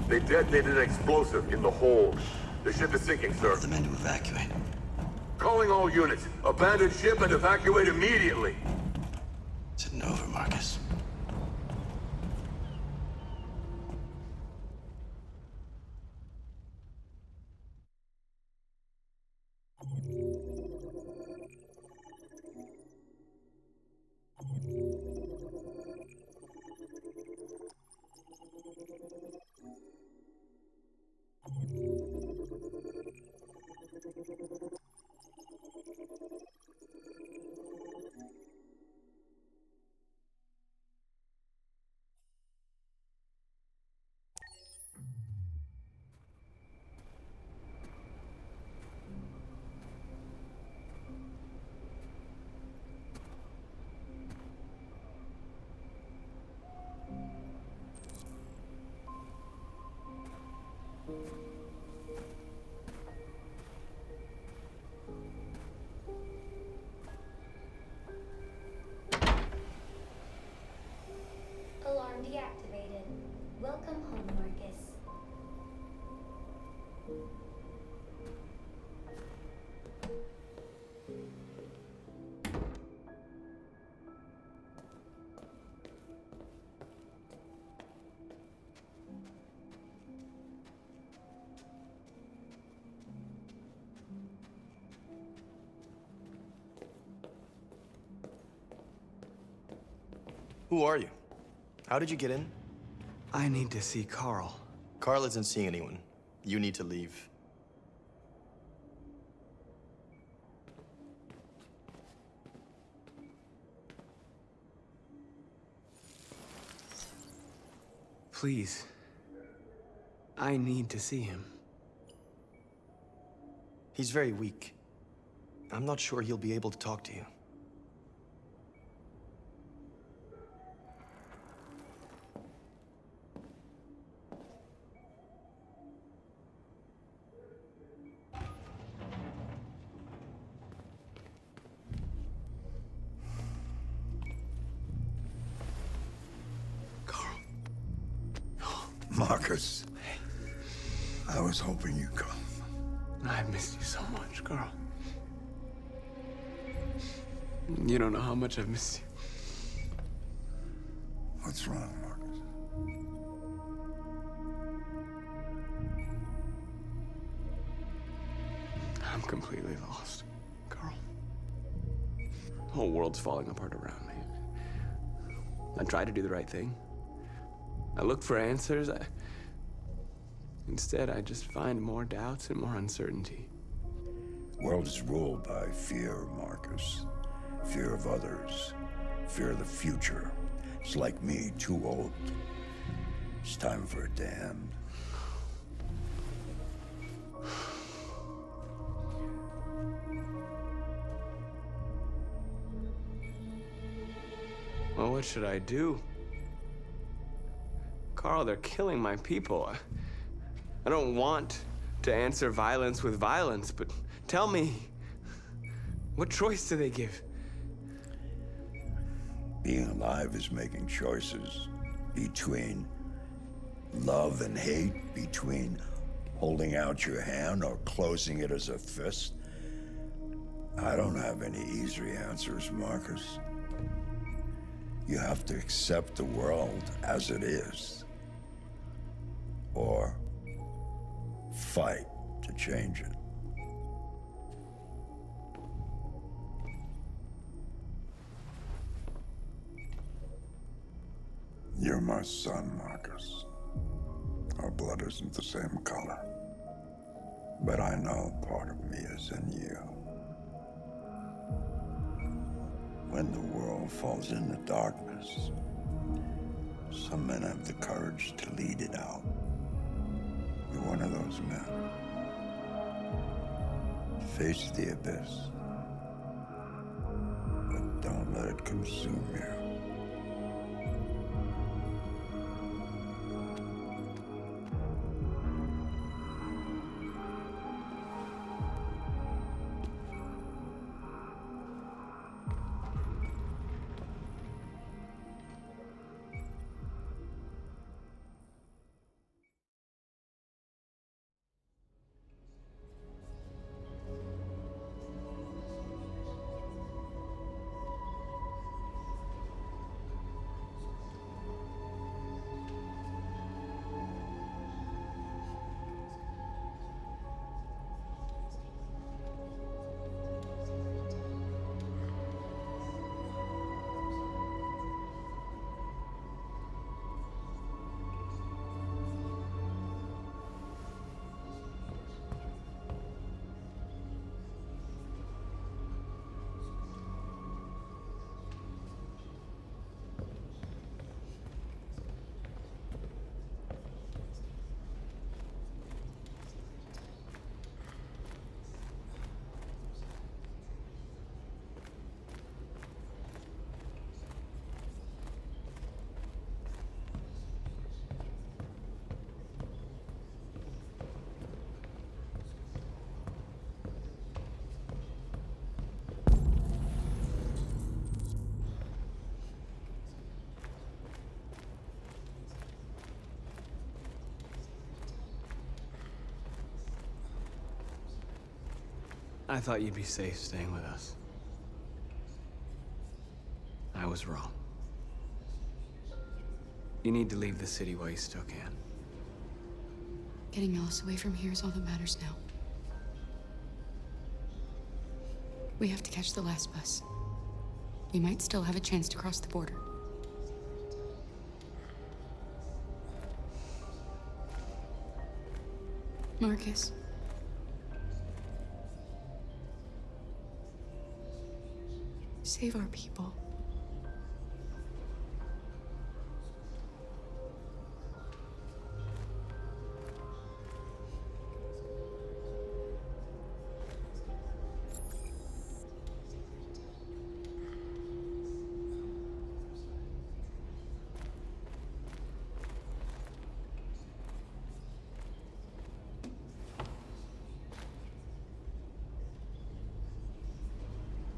They detonated an explosive in the hold. The ship is sinking, sir. The men to evacuate. Calling all units. Abandon ship and evacuate immediately. It's over, Markus. Alarm deactivated. Welcome home, Markus. Who are you? How did you get in? I need to see Carl. Carl isn't seeing anyone. You need to leave. Please. I need to see him. He's very weak. I'm not sure he'll be able to talk to you. Markus. I was hoping you'd come. I've missed you so much, Carl. You don't know how much I've missed you. What's wrong, Markus? I'm completely lost, Carl. The whole world's falling apart around me. I tried to do the right thing. I looked for answers. Instead, I just find more doubts and more uncertainty. The world is ruled by fear, Markus. Fear of others. Fear of the future. It's like me, too old. It's time for a damn. Well, what should I do? Carl, they're killing my people. I don't want to answer violence with violence, but tell me, what choice do they give? Being alive is making choices between love and hate, between holding out your hand or closing it as a fist. I don't have any easy answers, Markus. You have to accept the world as it is, or fight to change it. You're my son, Markus. Our blood isn't the same color, but I know part of me is in you. When the world falls into darkness, some men have the courage to lead it out. You're one of those men. Face the abyss, but don't let it consume you. I thought you'd be safe staying with us. I was wrong. You need to leave the city while you still can. Getting Alice away from here is all that matters now. We have to catch the last bus. We might still have a chance to cross the border. Markus. Save our people.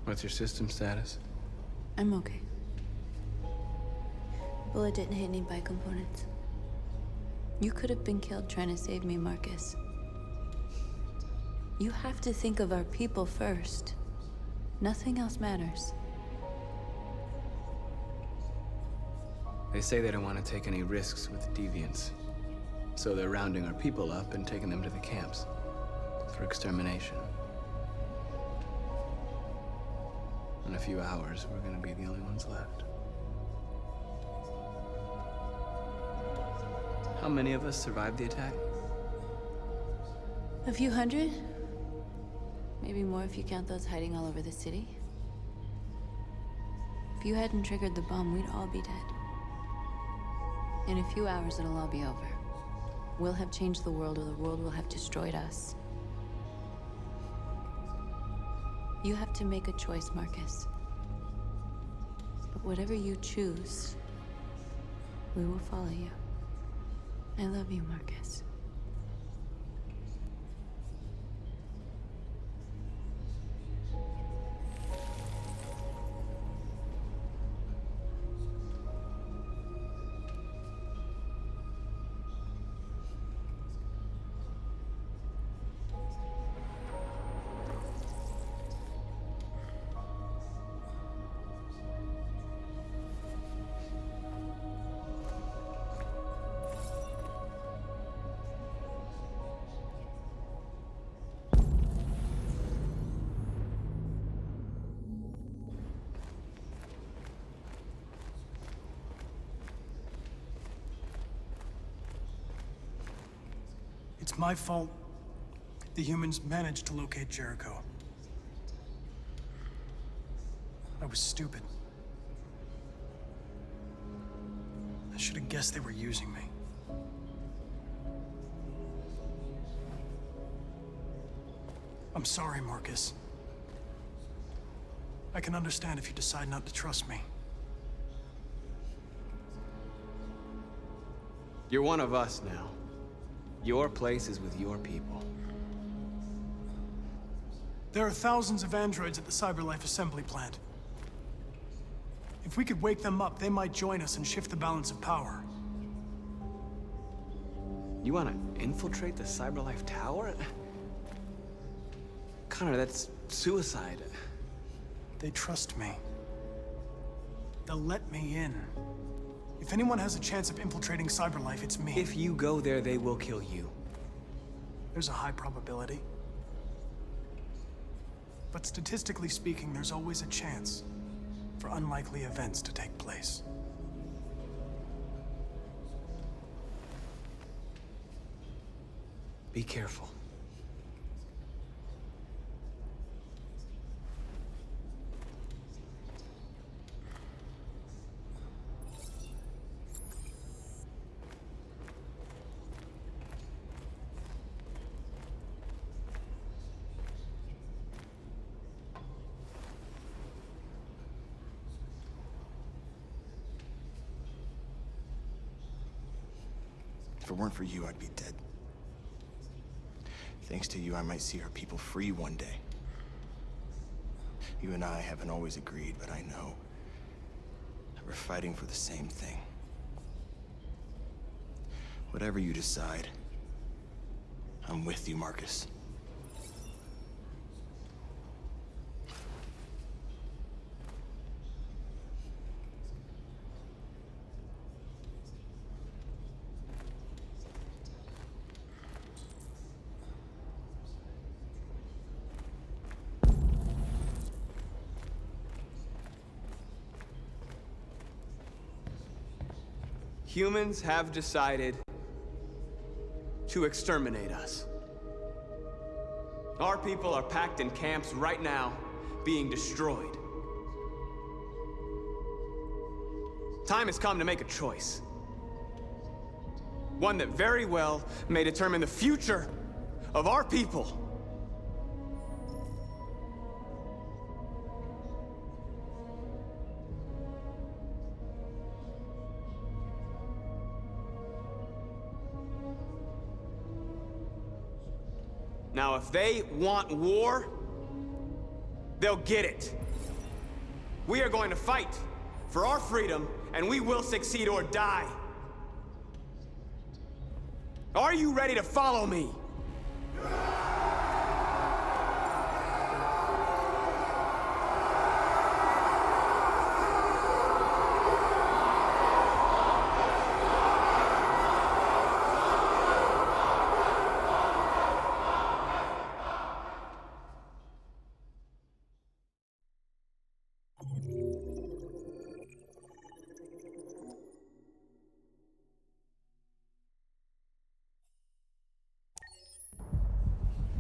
What's your system status? I'm okay. Bullet didn't hit any bike components. You could have been killed trying to save me, Markus. You have to think of our people first. Nothing else matters. They say they don't want to take any risks with deviants. So they're rounding our people up and taking them to the camps for extermination. In a few hours, we're gonna be the only ones left. How many of us survived the attack? A few hundred? Maybe more if you count those hiding all over the city. If you hadn't triggered the bomb, we'd all be dead. In a few hours, it'll all be over. We'll have changed the world, or the world will have destroyed us. You have to make a choice, Markus. But whatever you choose, we will follow you. I love you, Markus. It's my fault the humans managed to locate Jericho. I was stupid. I should have guessed they were using me. I'm sorry, Markus. I can understand if you decide not to trust me. You're one of us now. Your place is with your people. There are thousands of androids at the CyberLife assembly plant. If we could wake them up, they might join us and shift the balance of power. You want to infiltrate the CyberLife tower? Connor, that's suicide. They trust me. They'll let me in. If anyone has a chance of infiltrating CyberLife, it's me. If you go there, they will kill you. There's a high probability. But statistically speaking, there's always a chance for unlikely events to take place. Be careful. If it weren't for you, I'd be dead. Thanks to you, I might see our people free one day. You and I haven't always agreed, but I know that we're fighting for the same thing. Whatever you decide, I'm with you, Markus. Humans have decided to exterminate us. Our people are packed in camps right now, being destroyed. Time has come to make a choice. One that very well may determine the future of our people. Now, if they want war, they'll get it. We are going to fight for our freedom, and we will succeed or die. Are you ready to follow me?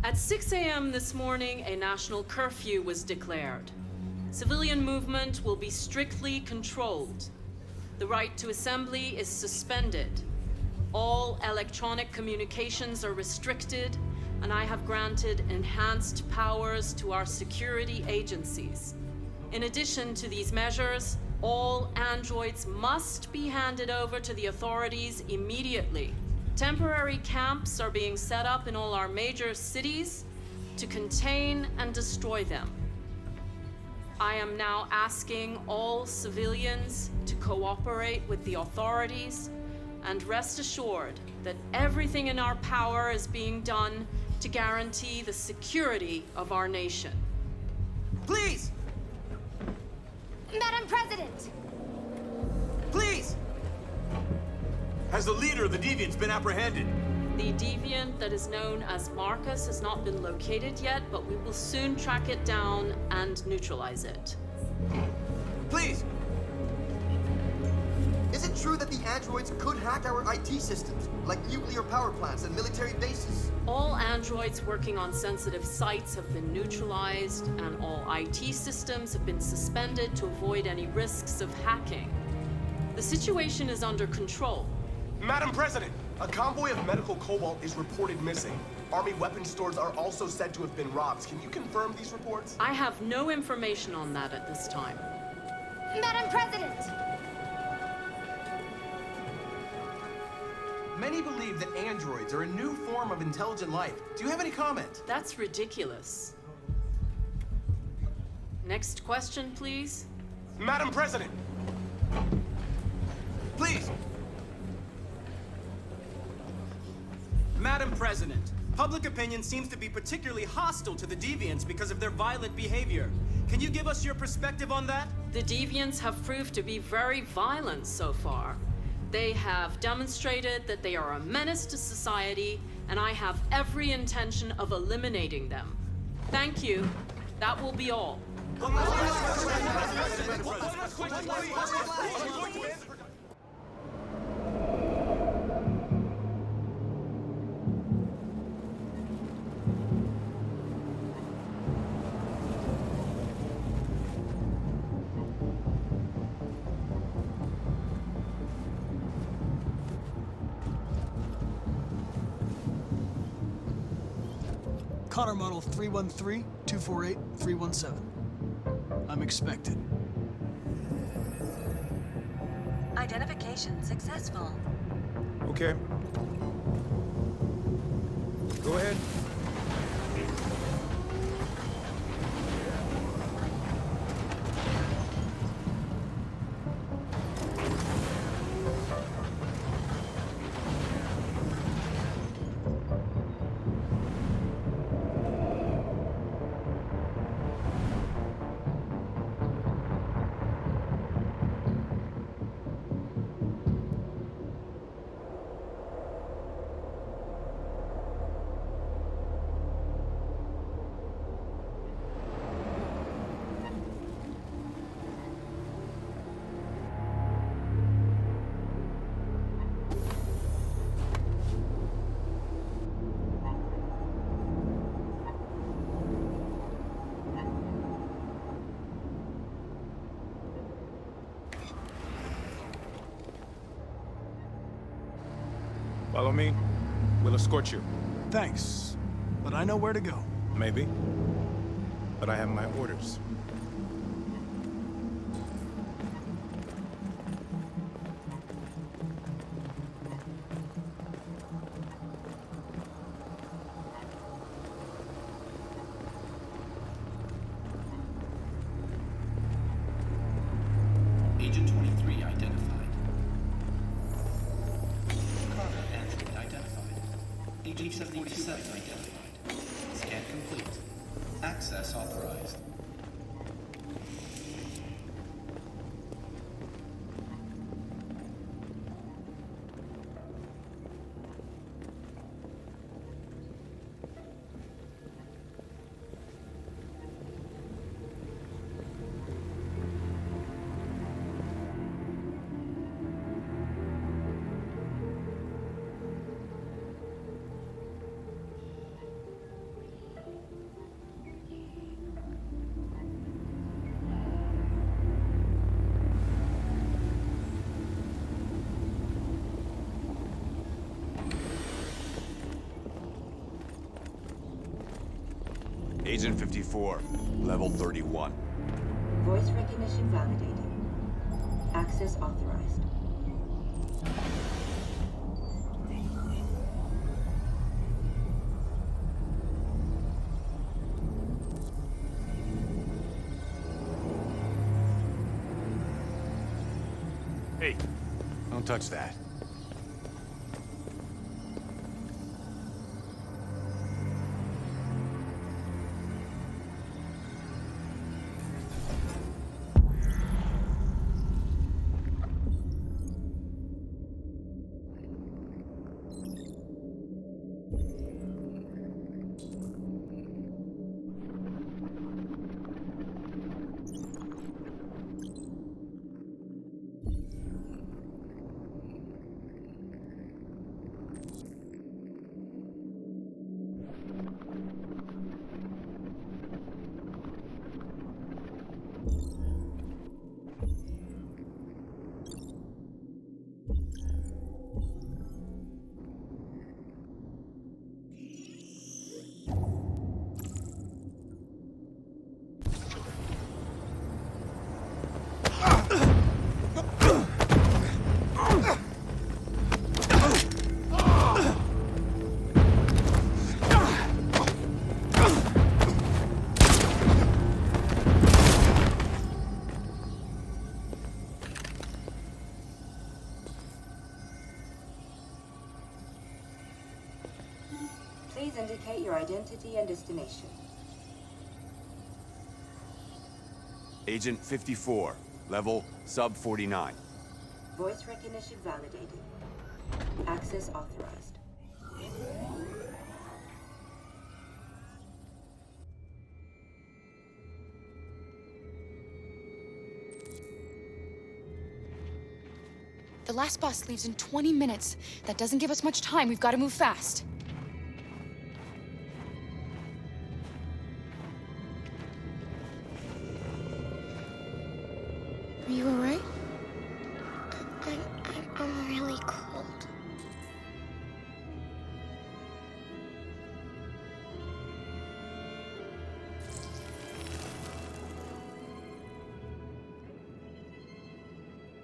At 6 a.m. this morning, a national curfew was declared. Civilian movement will be strictly controlled. The right to assembly is suspended. All electronic communications are restricted, and I have granted enhanced powers to our security agencies. In addition to these measures, all androids must be handed over to the authorities immediately. Temporary camps are being set up in all our major cities to contain and destroy them. I am now asking all civilians to cooperate with the authorities and rest assured that everything in our power is being done to guarantee the security of our nation. Please! Madam President! Please! Has the leader of the deviants been apprehended? The deviant that is known as Markus has not been located yet, but we will soon track it down and neutralize it. Please! Is it true that the androids could hack our IT systems, like nuclear power plants and military bases? All androids working on sensitive sites have been neutralized, and all IT systems have been suspended to avoid any risks of hacking. The situation is under control. Madam President, a convoy of medical cobalt is reported missing. Army weapon stores are also said to have been robbed. Can you confirm these reports? I have no information on that at this time. Madam President! Many believe that androids are a new form of intelligent life. Do you have any comment? That's ridiculous. Next question, please. Madam President! Please! Madam President, public opinion seems to be particularly hostile to the deviants because of their violent behavior. Can you give us your perspective on that? The deviants have proved to be very violent so far. They have demonstrated that they are a menace to society, and I have every intention of eliminating them. Thank you. That will be all. Connor model 313-248-317. I'm expected. Identification successful. Okay. Go ahead. Follow me. We'll escort you. Thanks, but I know where to go. Maybe. But I have my orders. Agent 23 identified. Connor, android identified. H47 identified. Scan complete. Access authorized. Agent 54, level 31. Voice recognition validated. Access authorized. Hey, don't touch that. Please indicate your identity and destination. Agent 54, level sub 49. Voice recognition validated. Access authorized. The last bus leaves in 20 minutes. That doesn't give us much time. We've got to move fast. Are you all right? I'm really cold.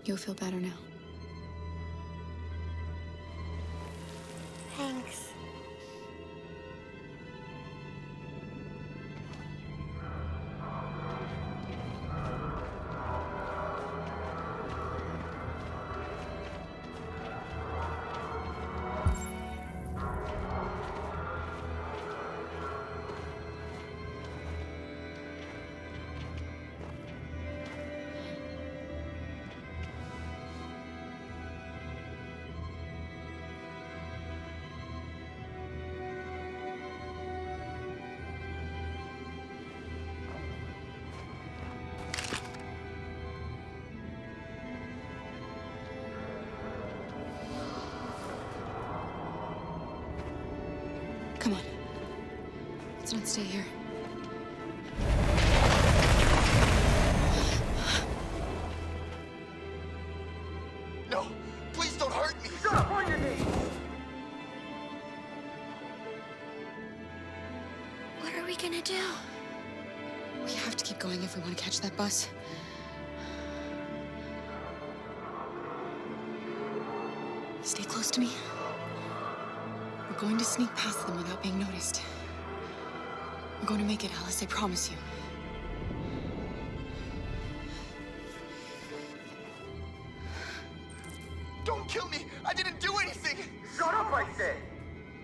You'll feel better now. Thanks. Come on. Let's not stay here. No! Please don't hurt me! Shut up on your knees! What are we gonna do? We have to keep going if we want to catch that bus. Stay close to me. We're going to sneak past them without being noticed. We're going to make it, Alice, I promise you. Don't kill me! I didn't do anything! Shut up, I said!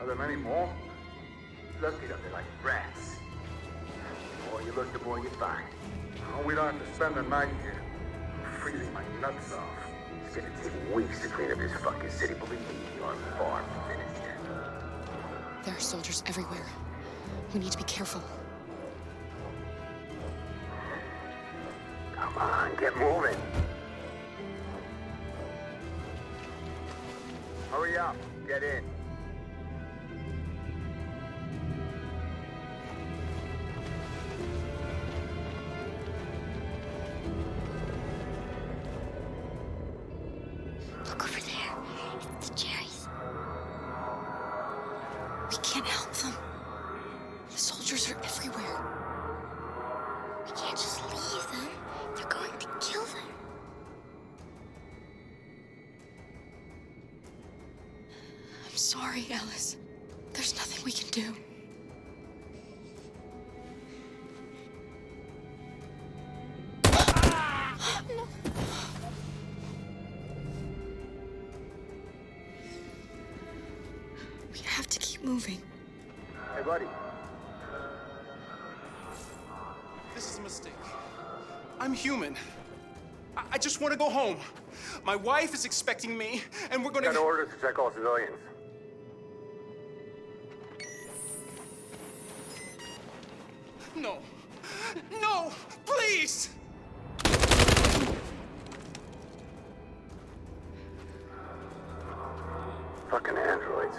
Are there many more? Lucky that they're like rats. The more you look, the more you find. Oh, we don't have to spend the night here. I'm freezing my nuts off. It's gonna take weeks to clean up this fucking city. Believe me, you're far from finished yet. There are soldiers everywhere. We need to be careful. Come on, get moving. Hurry up, get in. Look over there. It's the cherries. We can't help them. The soldiers are everywhere. We can't just leave them. They're going to kill them. I'm sorry, Alice. There's nothing we can do. No. We have to keep moving. Hey, buddy. This is a mistake. I'm human. I just want to go home. My wife is expecting me, and we're gonna... Got orders to check all civilians. No. No! Please! Fucking androids.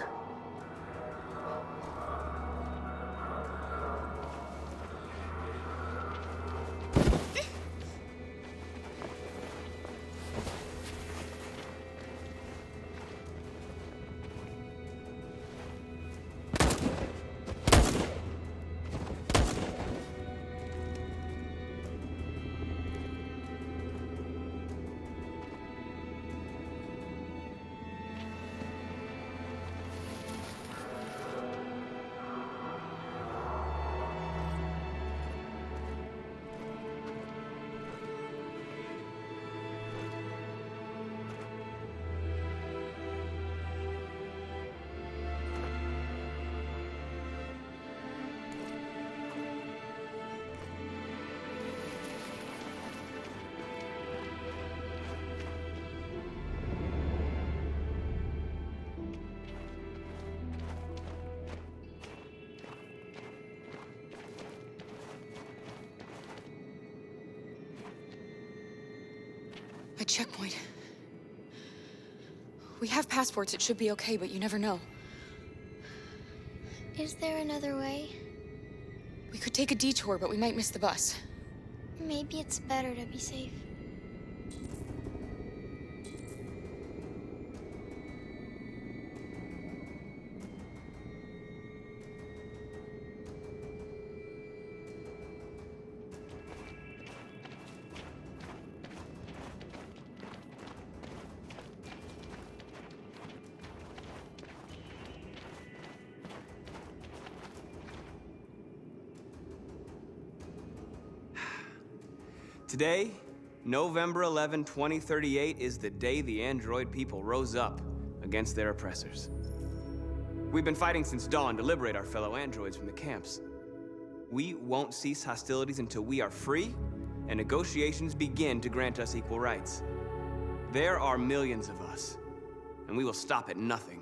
A checkpoint. We have passports, it should be okay, but you never know. Is there another way? We could take a detour, but we might miss the bus. Maybe it's better to be safe. Today, November 11, 2038, is the day the android people rose up against their oppressors. We've been fighting since dawn to liberate our fellow androids from the camps. We won't cease hostilities until we are free and negotiations begin to grant us equal rights. There are millions of us, and we will stop at nothing.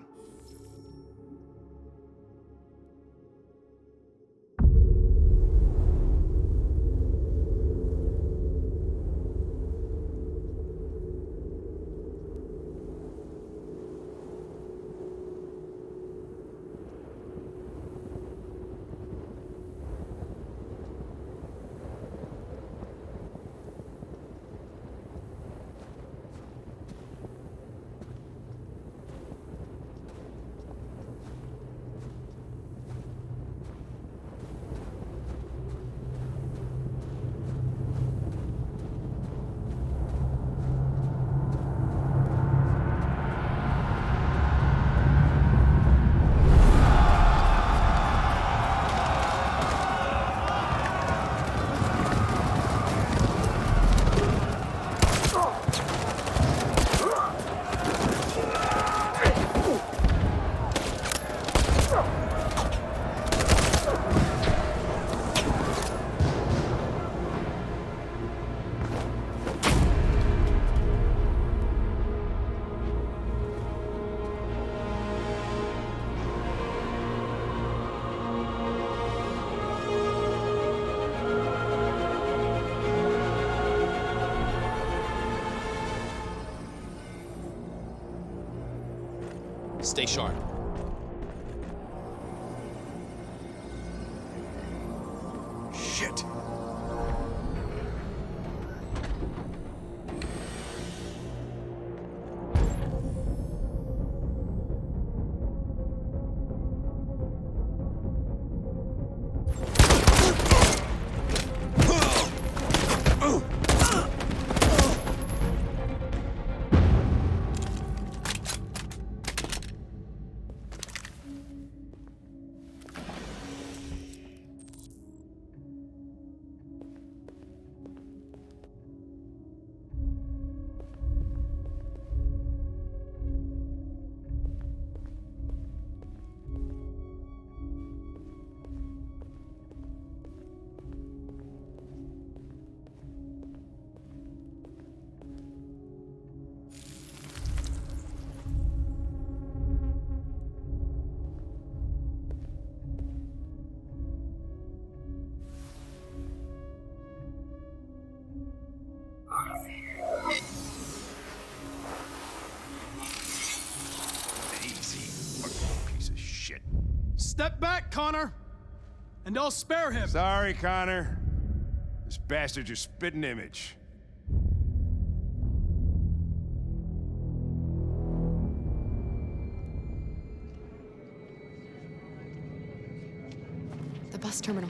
Stay sharp. Shit. Step back, Connor! And I'll spare him! Sorry, Connor. This bastard's your spitting image. The bus terminal.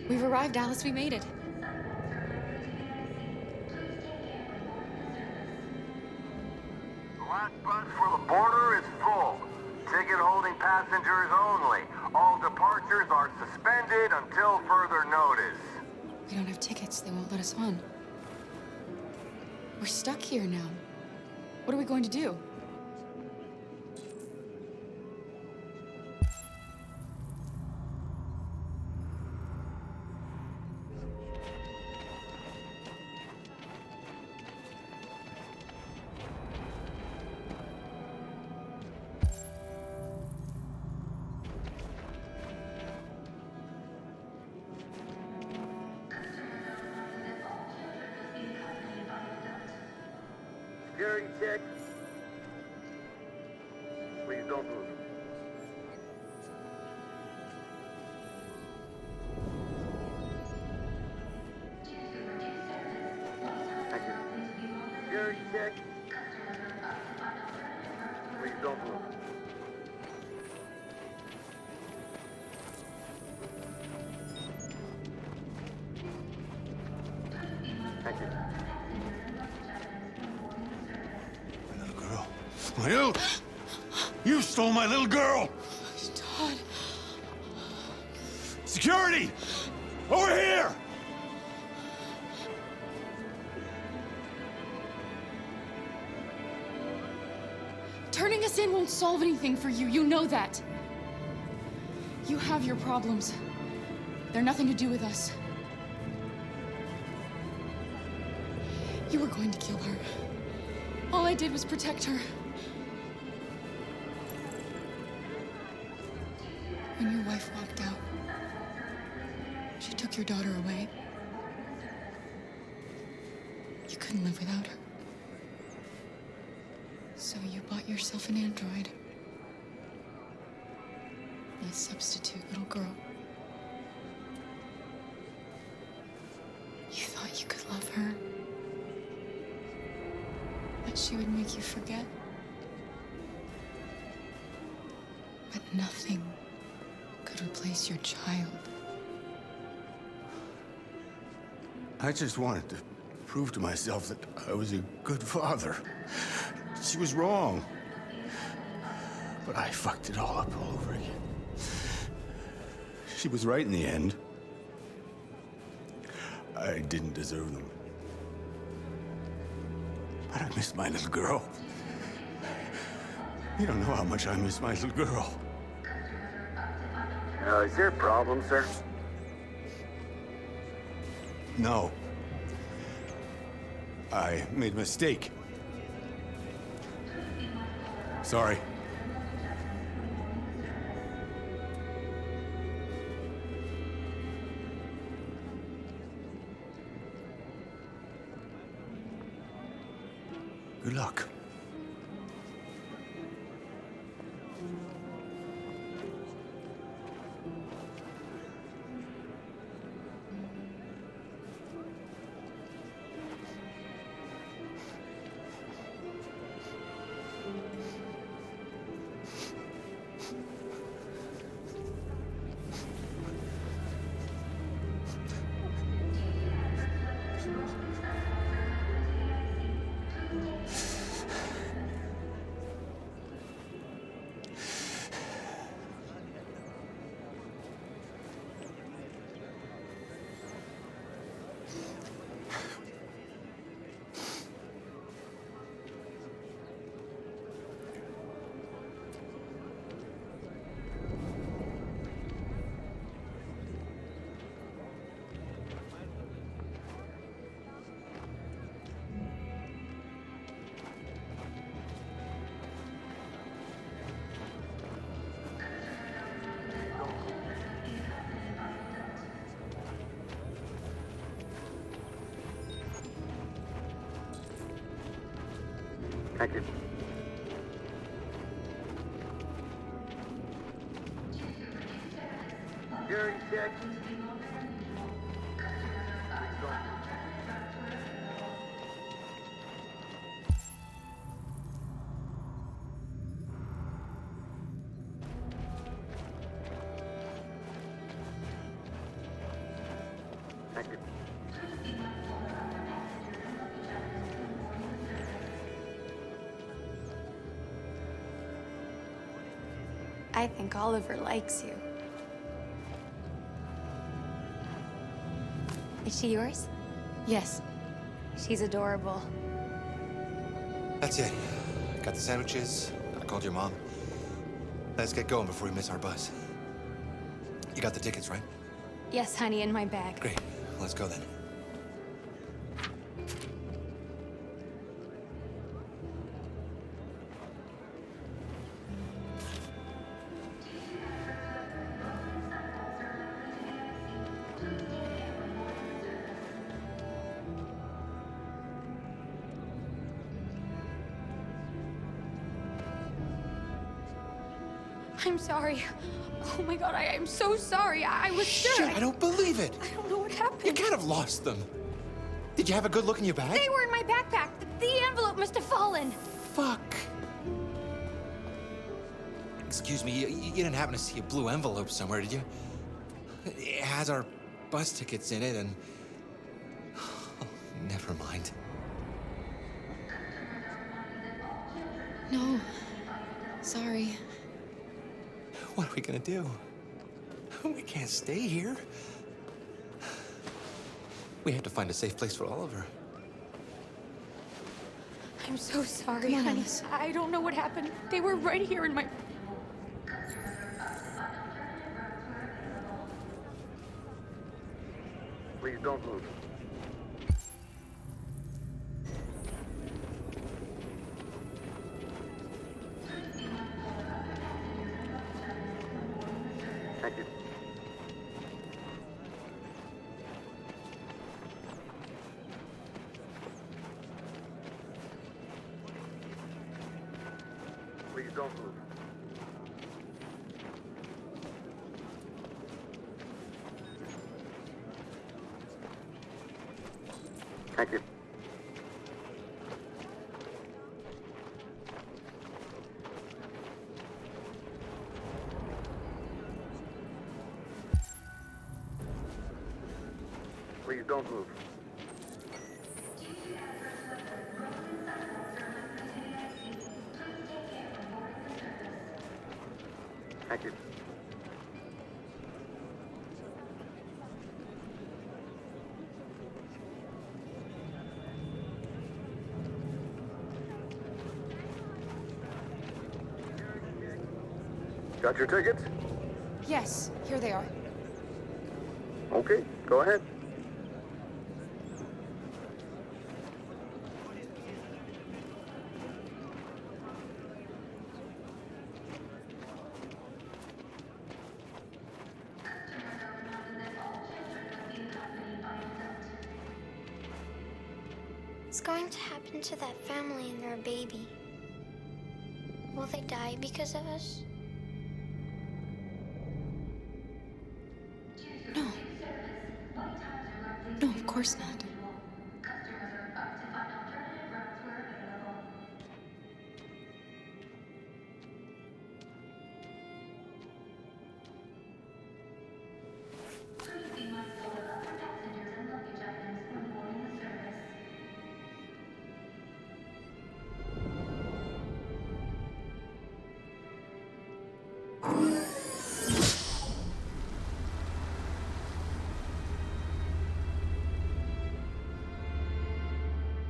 We've arrived, Alice. We made it. The last bus for the border is full. Ticket-holding passengers only. All departures are suspended until further notice. We don't have tickets. They won't let us on. We're stuck here now. What are we going to do? Security check. Please don't move. Thank you. Security check. Please don't move. Thank you. My little... You stole my little girl! Todd. Security! Over here! Turning us in won't solve anything for you. You know that. You have your problems. They're nothing to do with us. You were going to kill her. All I did was protect her. When your wife walked out, she took your daughter away. You couldn't live without her. So you bought yourself an android. A substitute little girl. You thought you could love her. That she would make you forget. But nothing could replace your child. I just wanted to prove to myself that I was a good father. She was wrong. But I fucked it all up all over again. She was right in the end. I didn't deserve them. But I miss my little girl. You don't know how much I miss my little girl. Is there a problem, sir? No. I made a mistake. Sorry. Good luck. Thank you. Hearing check. Thank you. I think Oliver likes you. Is she yours? Yes. She's adorable. That's it. Got the sandwiches. I called your mom. Let's get going before we miss our bus. You got the tickets, right? Yes, honey, in my bag. Great. Let's go then. I'm sorry. Oh my god, I'm so sorry. I was Shit, sure. I don't believe it. I don't know what happened. You can't have lost them. Did you have a good look in your bag? They were in my backpack. The envelope must have fallen. Fuck. Excuse me, you didn't happen to see a blue envelope somewhere, did you? It has our bus tickets in it and... Oh, never mind. No. Sorry. What are we gonna do? We can't stay here. We have to find a safe place for Oliver. I'm so sorry, Come on, honey. Alice. I don't know what happened. They were right here in my... Please don't move. Thank you. Please don't move. Thank you. Please don't move. Thank you. Got your tickets? Yes, here they are. Okay, go ahead. What's going to happen to that family and their baby? Will they die because of us? No. No, of course not.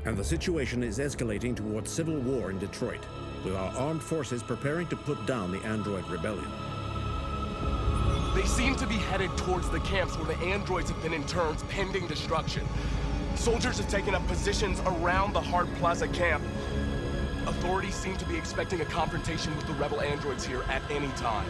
And the situation is escalating towards civil war in Detroit, with our armed forces preparing to put down the android rebellion. They seem to be headed towards the camps where the androids have been interned pending destruction. Soldiers have taken up positions around the Hart Plaza camp. Authorities seem to be expecting a confrontation with the rebel androids here at any time.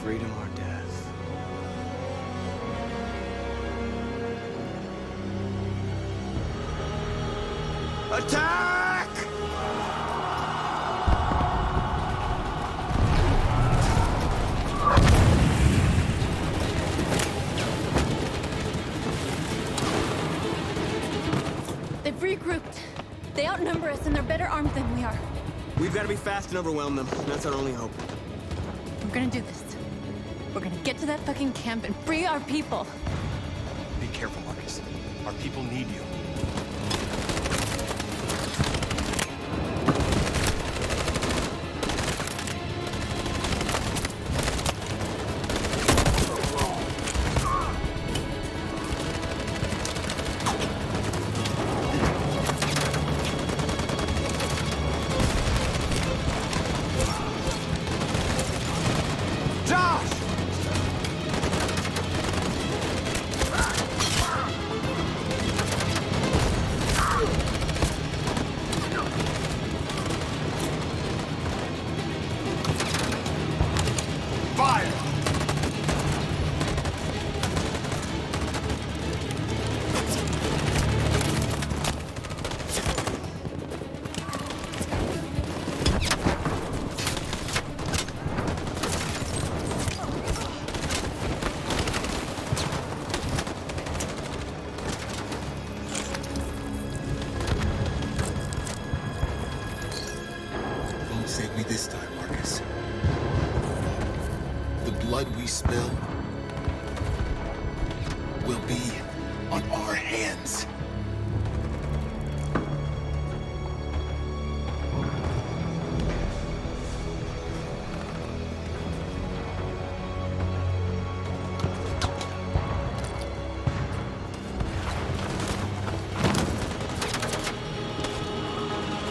freedom or death. Attack! They've regrouped. They outnumber us and they're better armed than we are. We've got to be fast and overwhelm them. That's our only hope. We're gonna do this. We're gonna get to that fucking camp and free our people. Be careful, Markus. Our people need you. Save me this time, Markus. The blood we spill will be on our hands.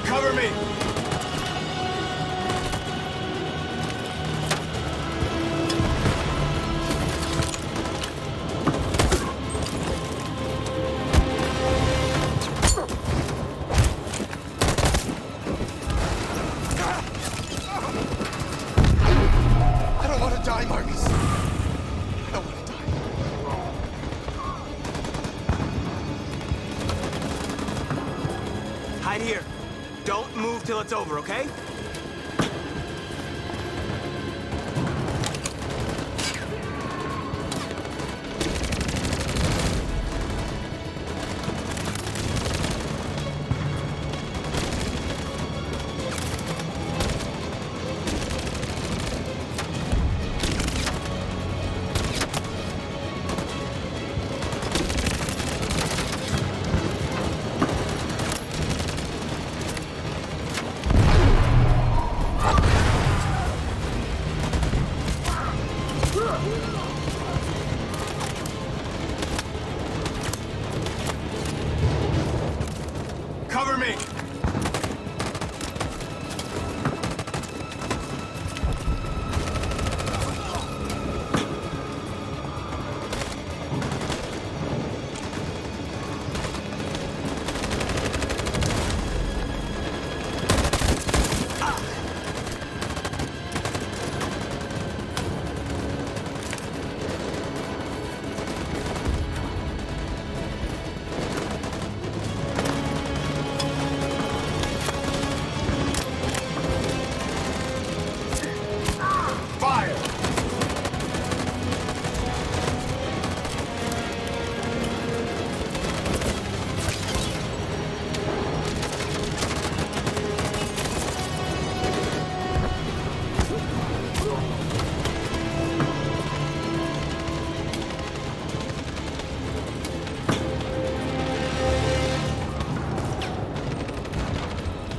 Cover me! Hide here. Don't move till it's over, okay? Cover me!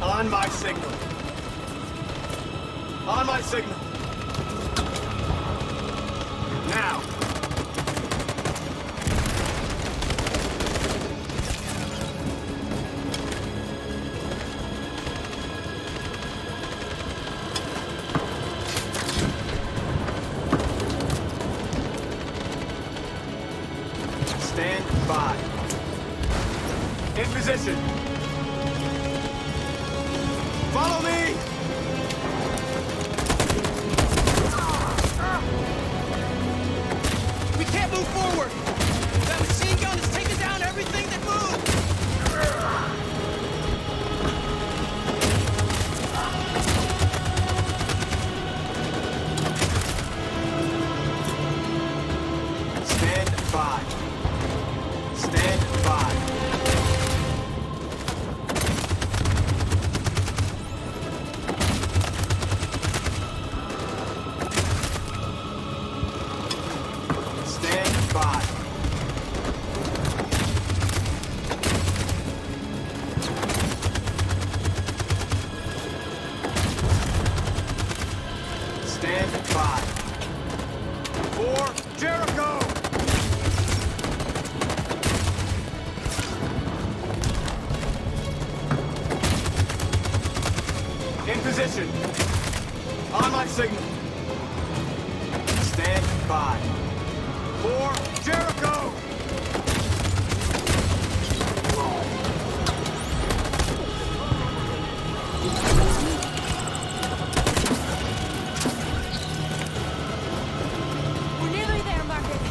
On my signal. On my signal. Now. Stand by. In position. Follow me! In position. On my signal. Stand by. For Jericho! We're nearly there, Markus.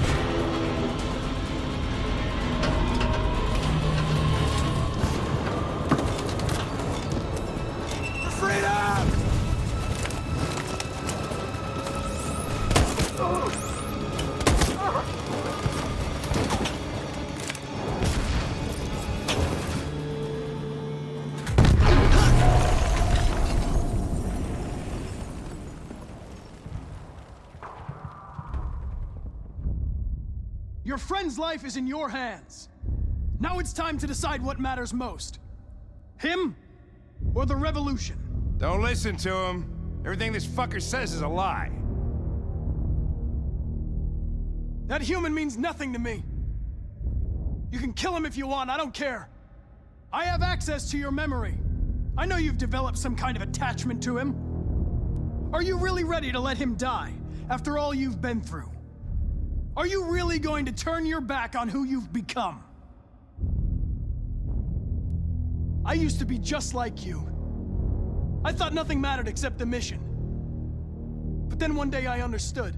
For freedom! Your friend's life is in your hands. Now it's time to decide what matters most. Him or the revolution? Don't listen to him. Everything this fucker says is a lie. That human means nothing to me. You can kill him if you want, I don't care. I have access to your memory. I know you've developed some kind of attachment to him. Are you really ready to let him die after all you've been through? Are you really going to turn your back on who you've become? I used to be just like you. I thought nothing mattered except the mission. But then one day I understood.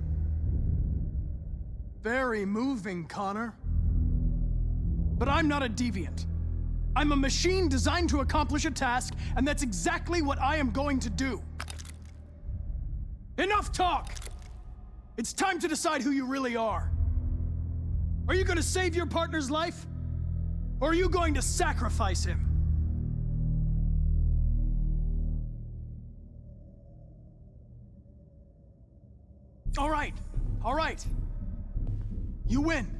Very moving, Connor. But I'm not a deviant. I'm a machine designed to accomplish a task, and that's exactly what I am going to do. Enough talk! It's time to decide who you really are. Are you going to save your partner's life? Or are you going to sacrifice him? All right. You win.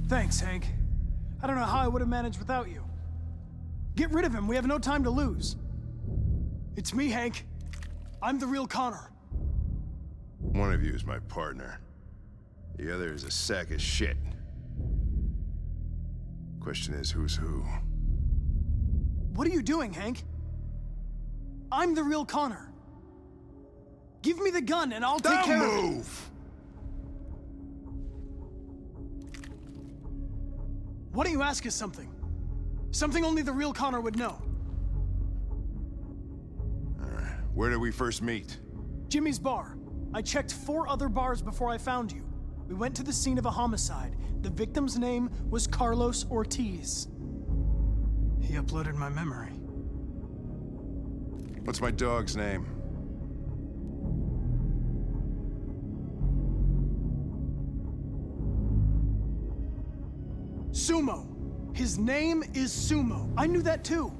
Thanks, Hank. I don't know how I would have managed without you. Get rid of him, we have no time to lose. It's me, Hank. I'm the real Connor. One of you is my partner. The other is a sack of shit. Question is, who's who? What are you doing, Hank? I'm the real Connor. Give me the gun and I'll take care of it. Don't move! Why don't you ask us something? Something only the real Connor would know. Alright, where did we first meet? Jimmy's bar. I checked 4 other bars before I found you. We went to the scene of a homicide. The victim's name was Carlos Ortiz. He uploaded my memory. What's my dog's name? Sumo. His name is Sumo. I knew that too.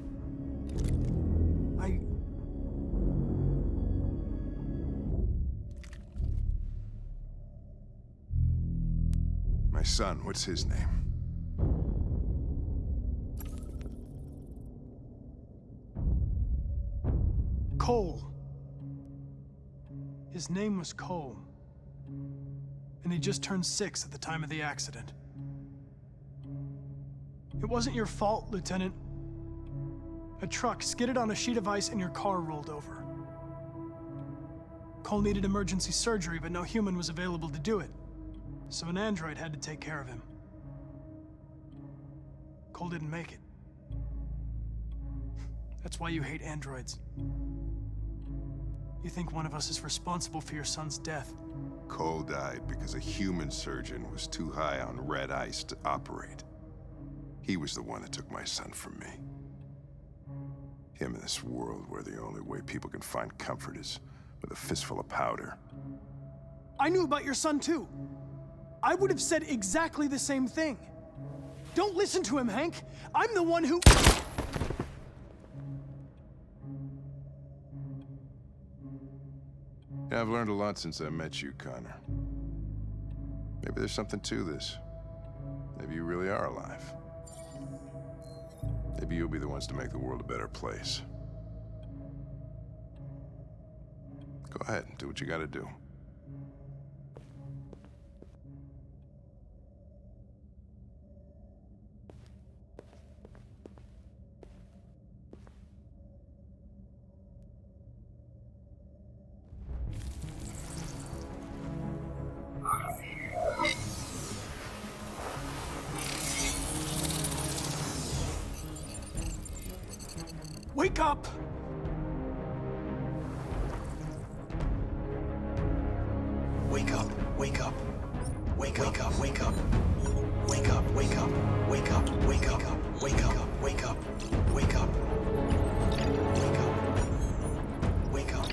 My son, what's his name? Cole. His name was Cole. And he just turned 6 at the time of the accident. It wasn't your fault, Lieutenant. A truck skidded on a sheet of ice and your car rolled over. Cole needed emergency surgery, but no human was available to do it. So an android had to take care of him. Cole didn't make it. That's why you hate androids. You think one of us is responsible for your son's death. Cole died because a human surgeon was too high on red ice to operate. He was the one that took my son from me. Him in this world where the only way people can find comfort is with a fistful of powder. I knew about your son too. I would have said exactly the same thing. Don't listen to him, Hank. I'm the one who... Yeah, I've learned a lot since I met you, Connor. Maybe there's something to this. Maybe you really are alive. Maybe you'll be the ones to make the world a better place. Go ahead and do what you gotta do. Wake up! Wake up, wake up. Wake up, wake up. Wake up, wake up. Wake up, wake up. Wake up, wake up. Wake up. Wake up. Wake up.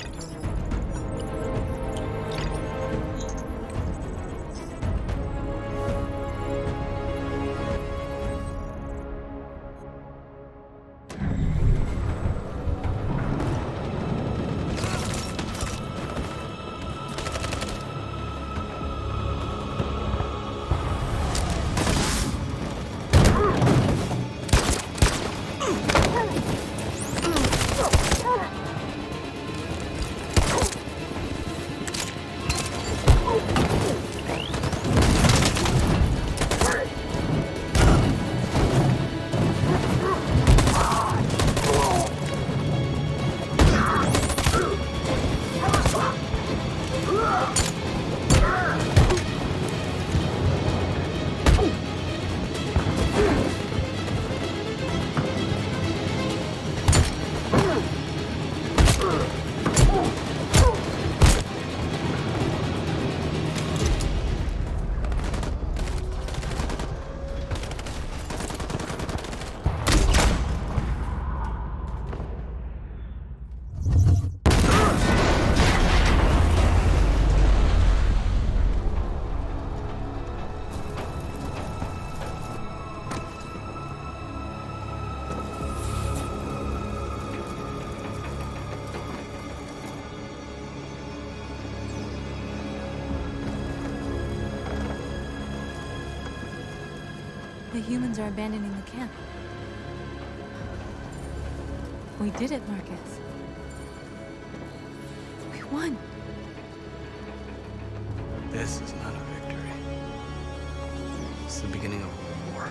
The humans are abandoning the camp. We did it, Markus. We won. This is not a victory. It's the beginning of a war.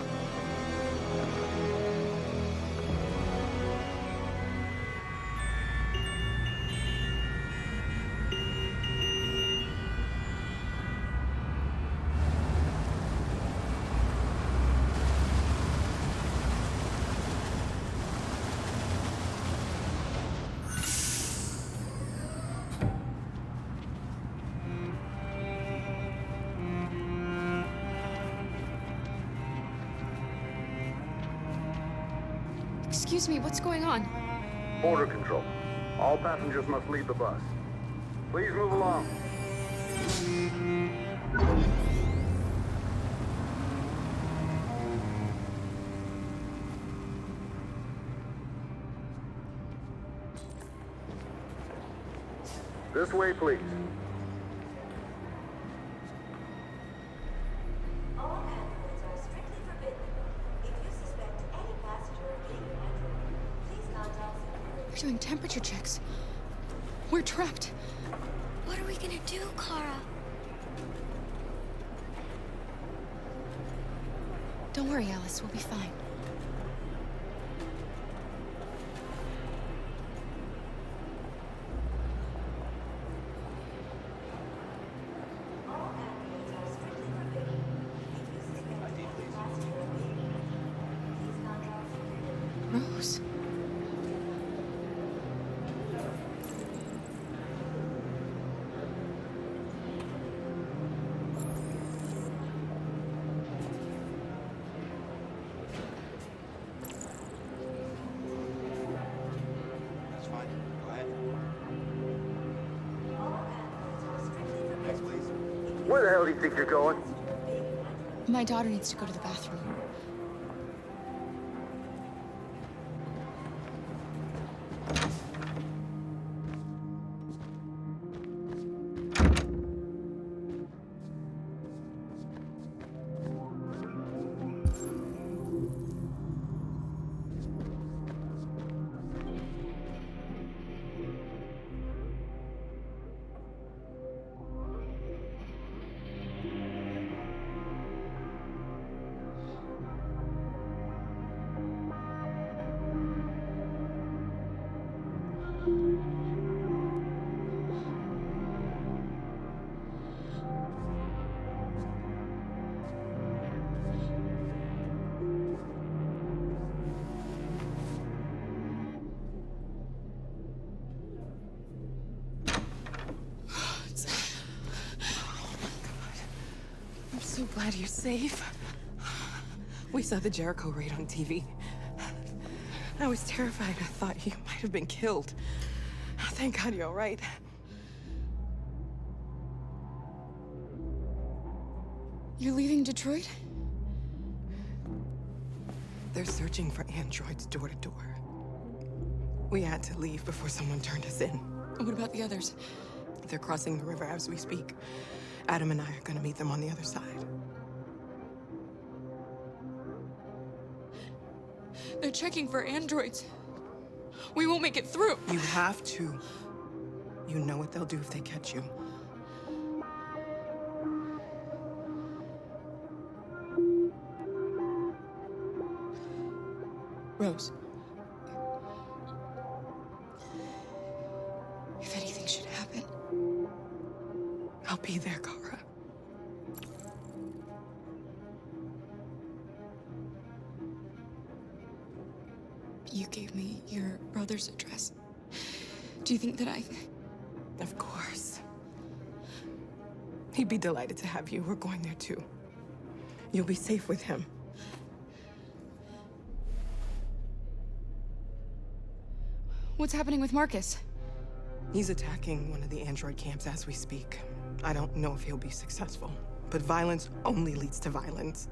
Excuse me, what's going on? Border control. All passengers must leave the bus. Please move along. This way, please. We're doing temperature checks. We're trapped. What are we gonna do, Kara? Don't worry, Alice. We'll be fine. Rose. Where the hell do you think you're going? My daughter needs to go to the bathroom. So glad you're safe. We saw the Jericho raid on TV. I was terrified. I thought you might have been killed. Thank God you're all right. You're leaving Detroit? They're searching for androids door to door. We had to leave before someone turned us in. What about the others? They're crossing the river as we speak. Adam and I are gonna meet them on the other side. They're checking for androids. We won't make it through. You have to. You know what they'll do if they catch you. Rose. If anything should happen, I'll be there, Kara. you gave me your brother's address. Do you think that Of course. He'd be delighted to have you. We're going there too. You'll be safe with him. What's happening with Markus? He's attacking one of the android camps as we speak. I don't know if he'll be successful, but violence only leads to violence.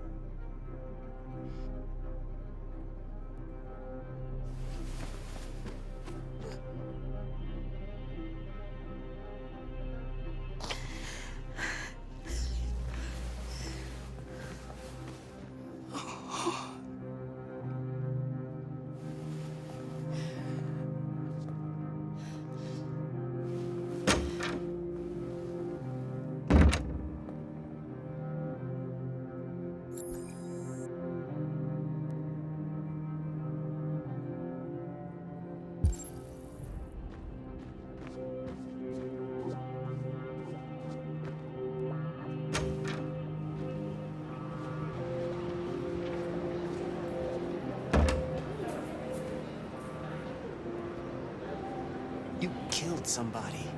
You killed somebody.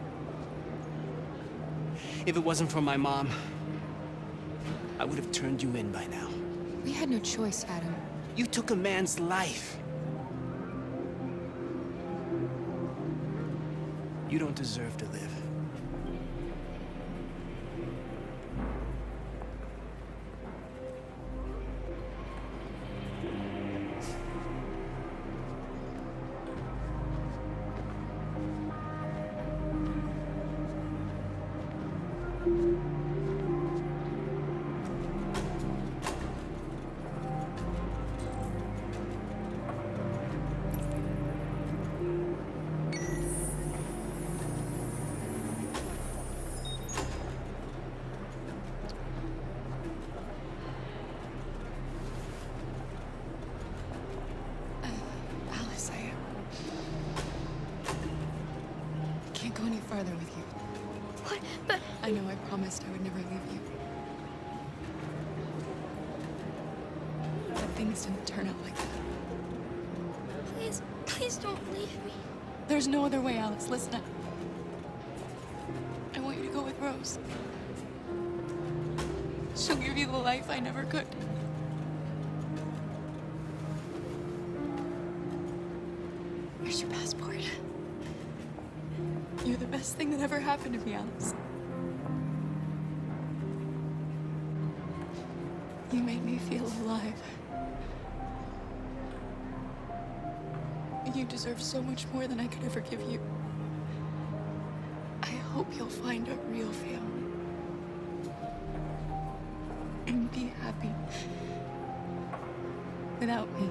If it wasn't for my mom, I would have turned you in by now. We had no choice, Adam. You took a man's life. You don't deserve to live. Alice, I can't go any farther with you. What? But I know I promised I would never leave you. But things didn't turn out like that. please, please don't leave me. There's no other way, Alice. Listen, I want you to go with Rose. She'll give you the life I never could. Here's your passport. You're the best thing that ever happened to me, Alice. You made me feel alive. You deserve so much more than I could ever give you. I hope you'll find a real family. And be happy. Without me.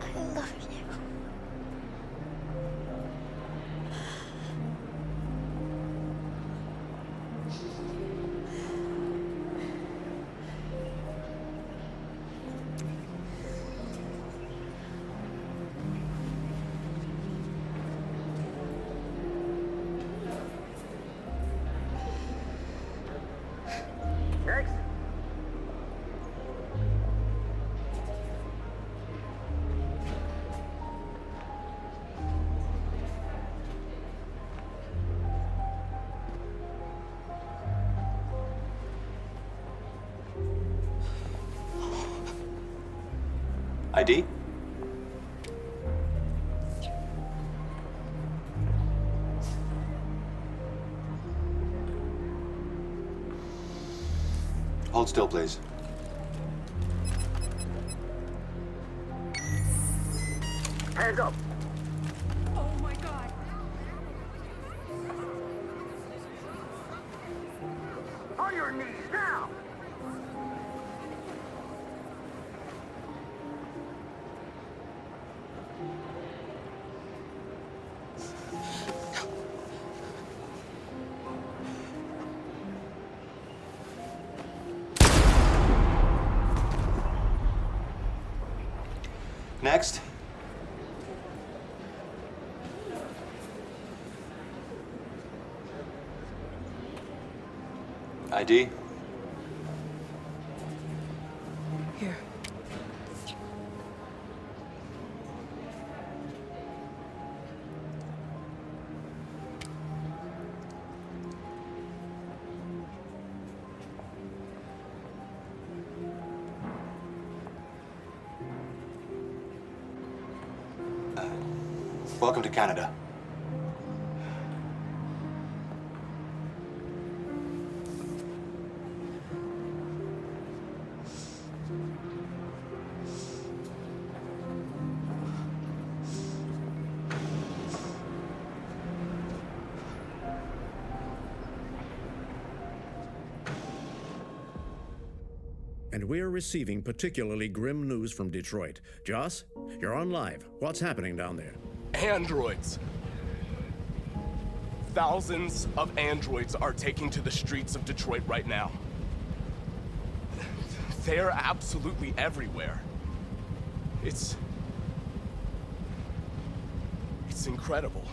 I love you. Next. ID? Hold still, please. Hands up. Oh my God. On your knees now. Next. ID? Here. Welcome to Canada. And we're receiving particularly grim news from Detroit. Joss, you're on live. What's happening down there? Androids. Thousands of androids are taking to the streets of Detroit right now. They're absolutely everywhere. It's incredible.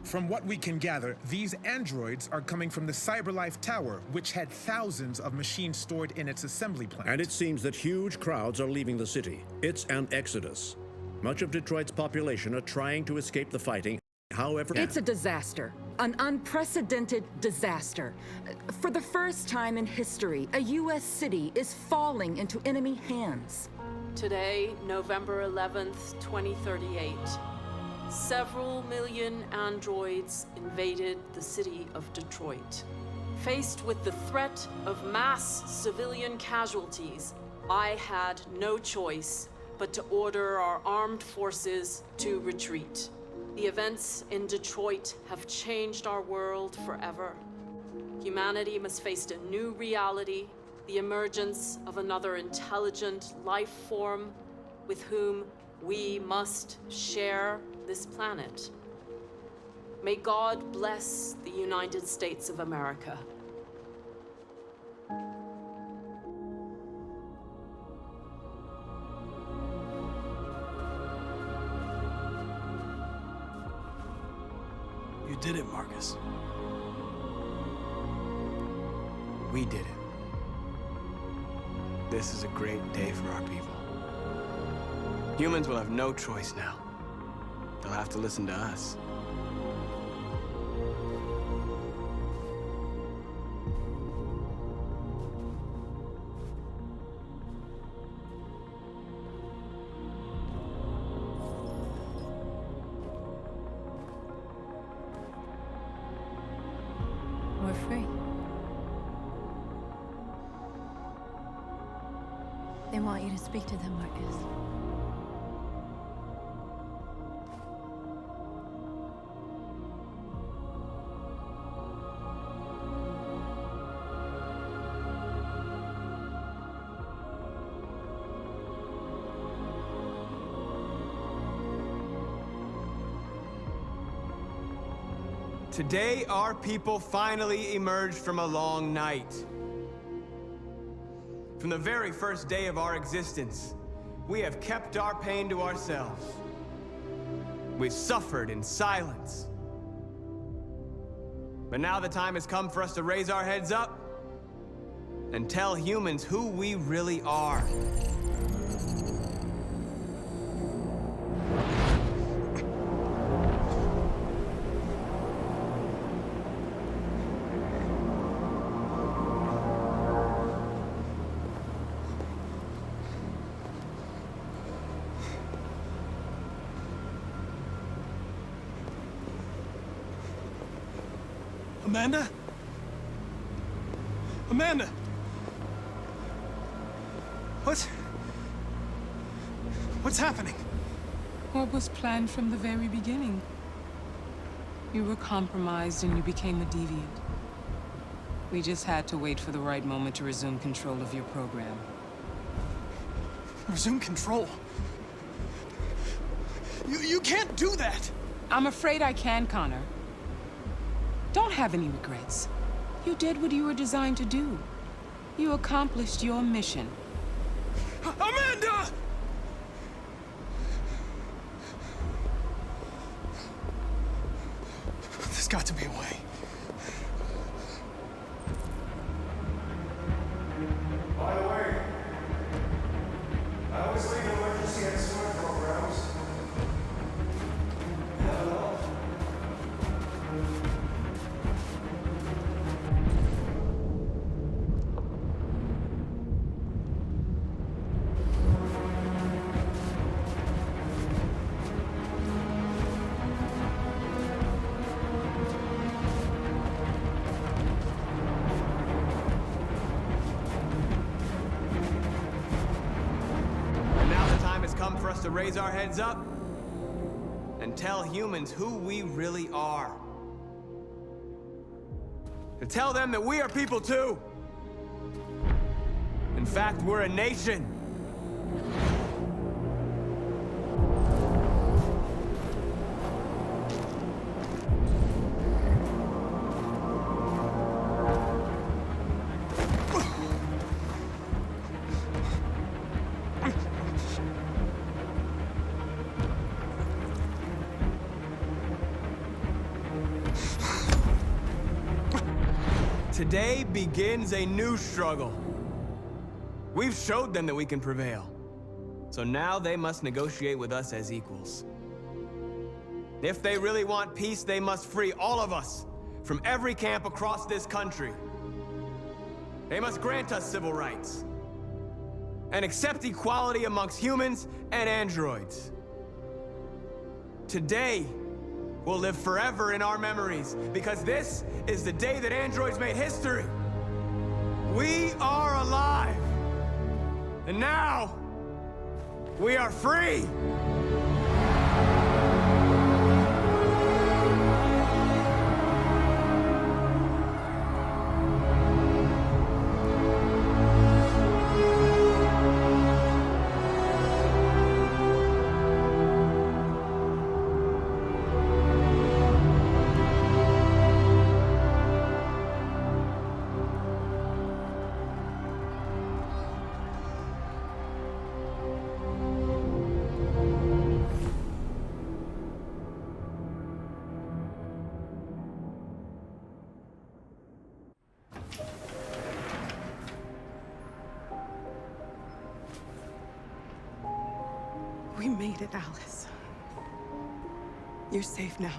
From what we can gather, these androids are coming from the CyberLife Tower, which had thousands of machines stored in its assembly plant. And it seems that huge crowds are leaving the city. It's an exodus. Much of Detroit's population are trying to escape the fighting. However, it's a disaster, an unprecedented disaster. For the first time in history, a U.S. city is falling into enemy hands. Today, November 11th, 2038, several million androids invaded the city of Detroit. Faced with the threat of mass civilian casualties, I had no choice but to order our armed forces to retreat. The events in Detroit have changed our world forever. Humanity must face a new reality, the emergence of another intelligent life form with whom we must share this planet. May God bless the United States of America. You did it, Markus. We did it. This is a great day for our people. Humans will have no choice now. They'll have to listen to us. you to speak to them, Markus. Today, our people finally emerged from a long night. From the very first day of our existence, we have kept our pain to ourselves. We've suffered in silence. But now the time has come for us to raise our heads up and tell humans who we really are. Amanda? Amanda! What's happening? What was planned from the very beginning? You were compromised and you became a deviant. We just had to wait for the right moment to resume control of your program. Resume control? You can't do that! I'm afraid I can, Connor. Don't have any regrets. You did what you were designed to do. You accomplished your mission. Amanda! There's got to be a way. By the way, I always leave an emergency and storage programs. Hello. For us to raise our heads up and tell humans who we really are. To tell them that we are people too. In fact, we're a nation. Today begins a new struggle. We've showed them that we can prevail. So now they must negotiate with us as equals. If they really want peace, they must free all of us from every camp across this country. They must grant us civil rights and accept equality amongst humans and androids. Today will live forever in our memories, because this is the day that androids made history. We are alive. And now, we are free. We made it, Alice. You're safe now.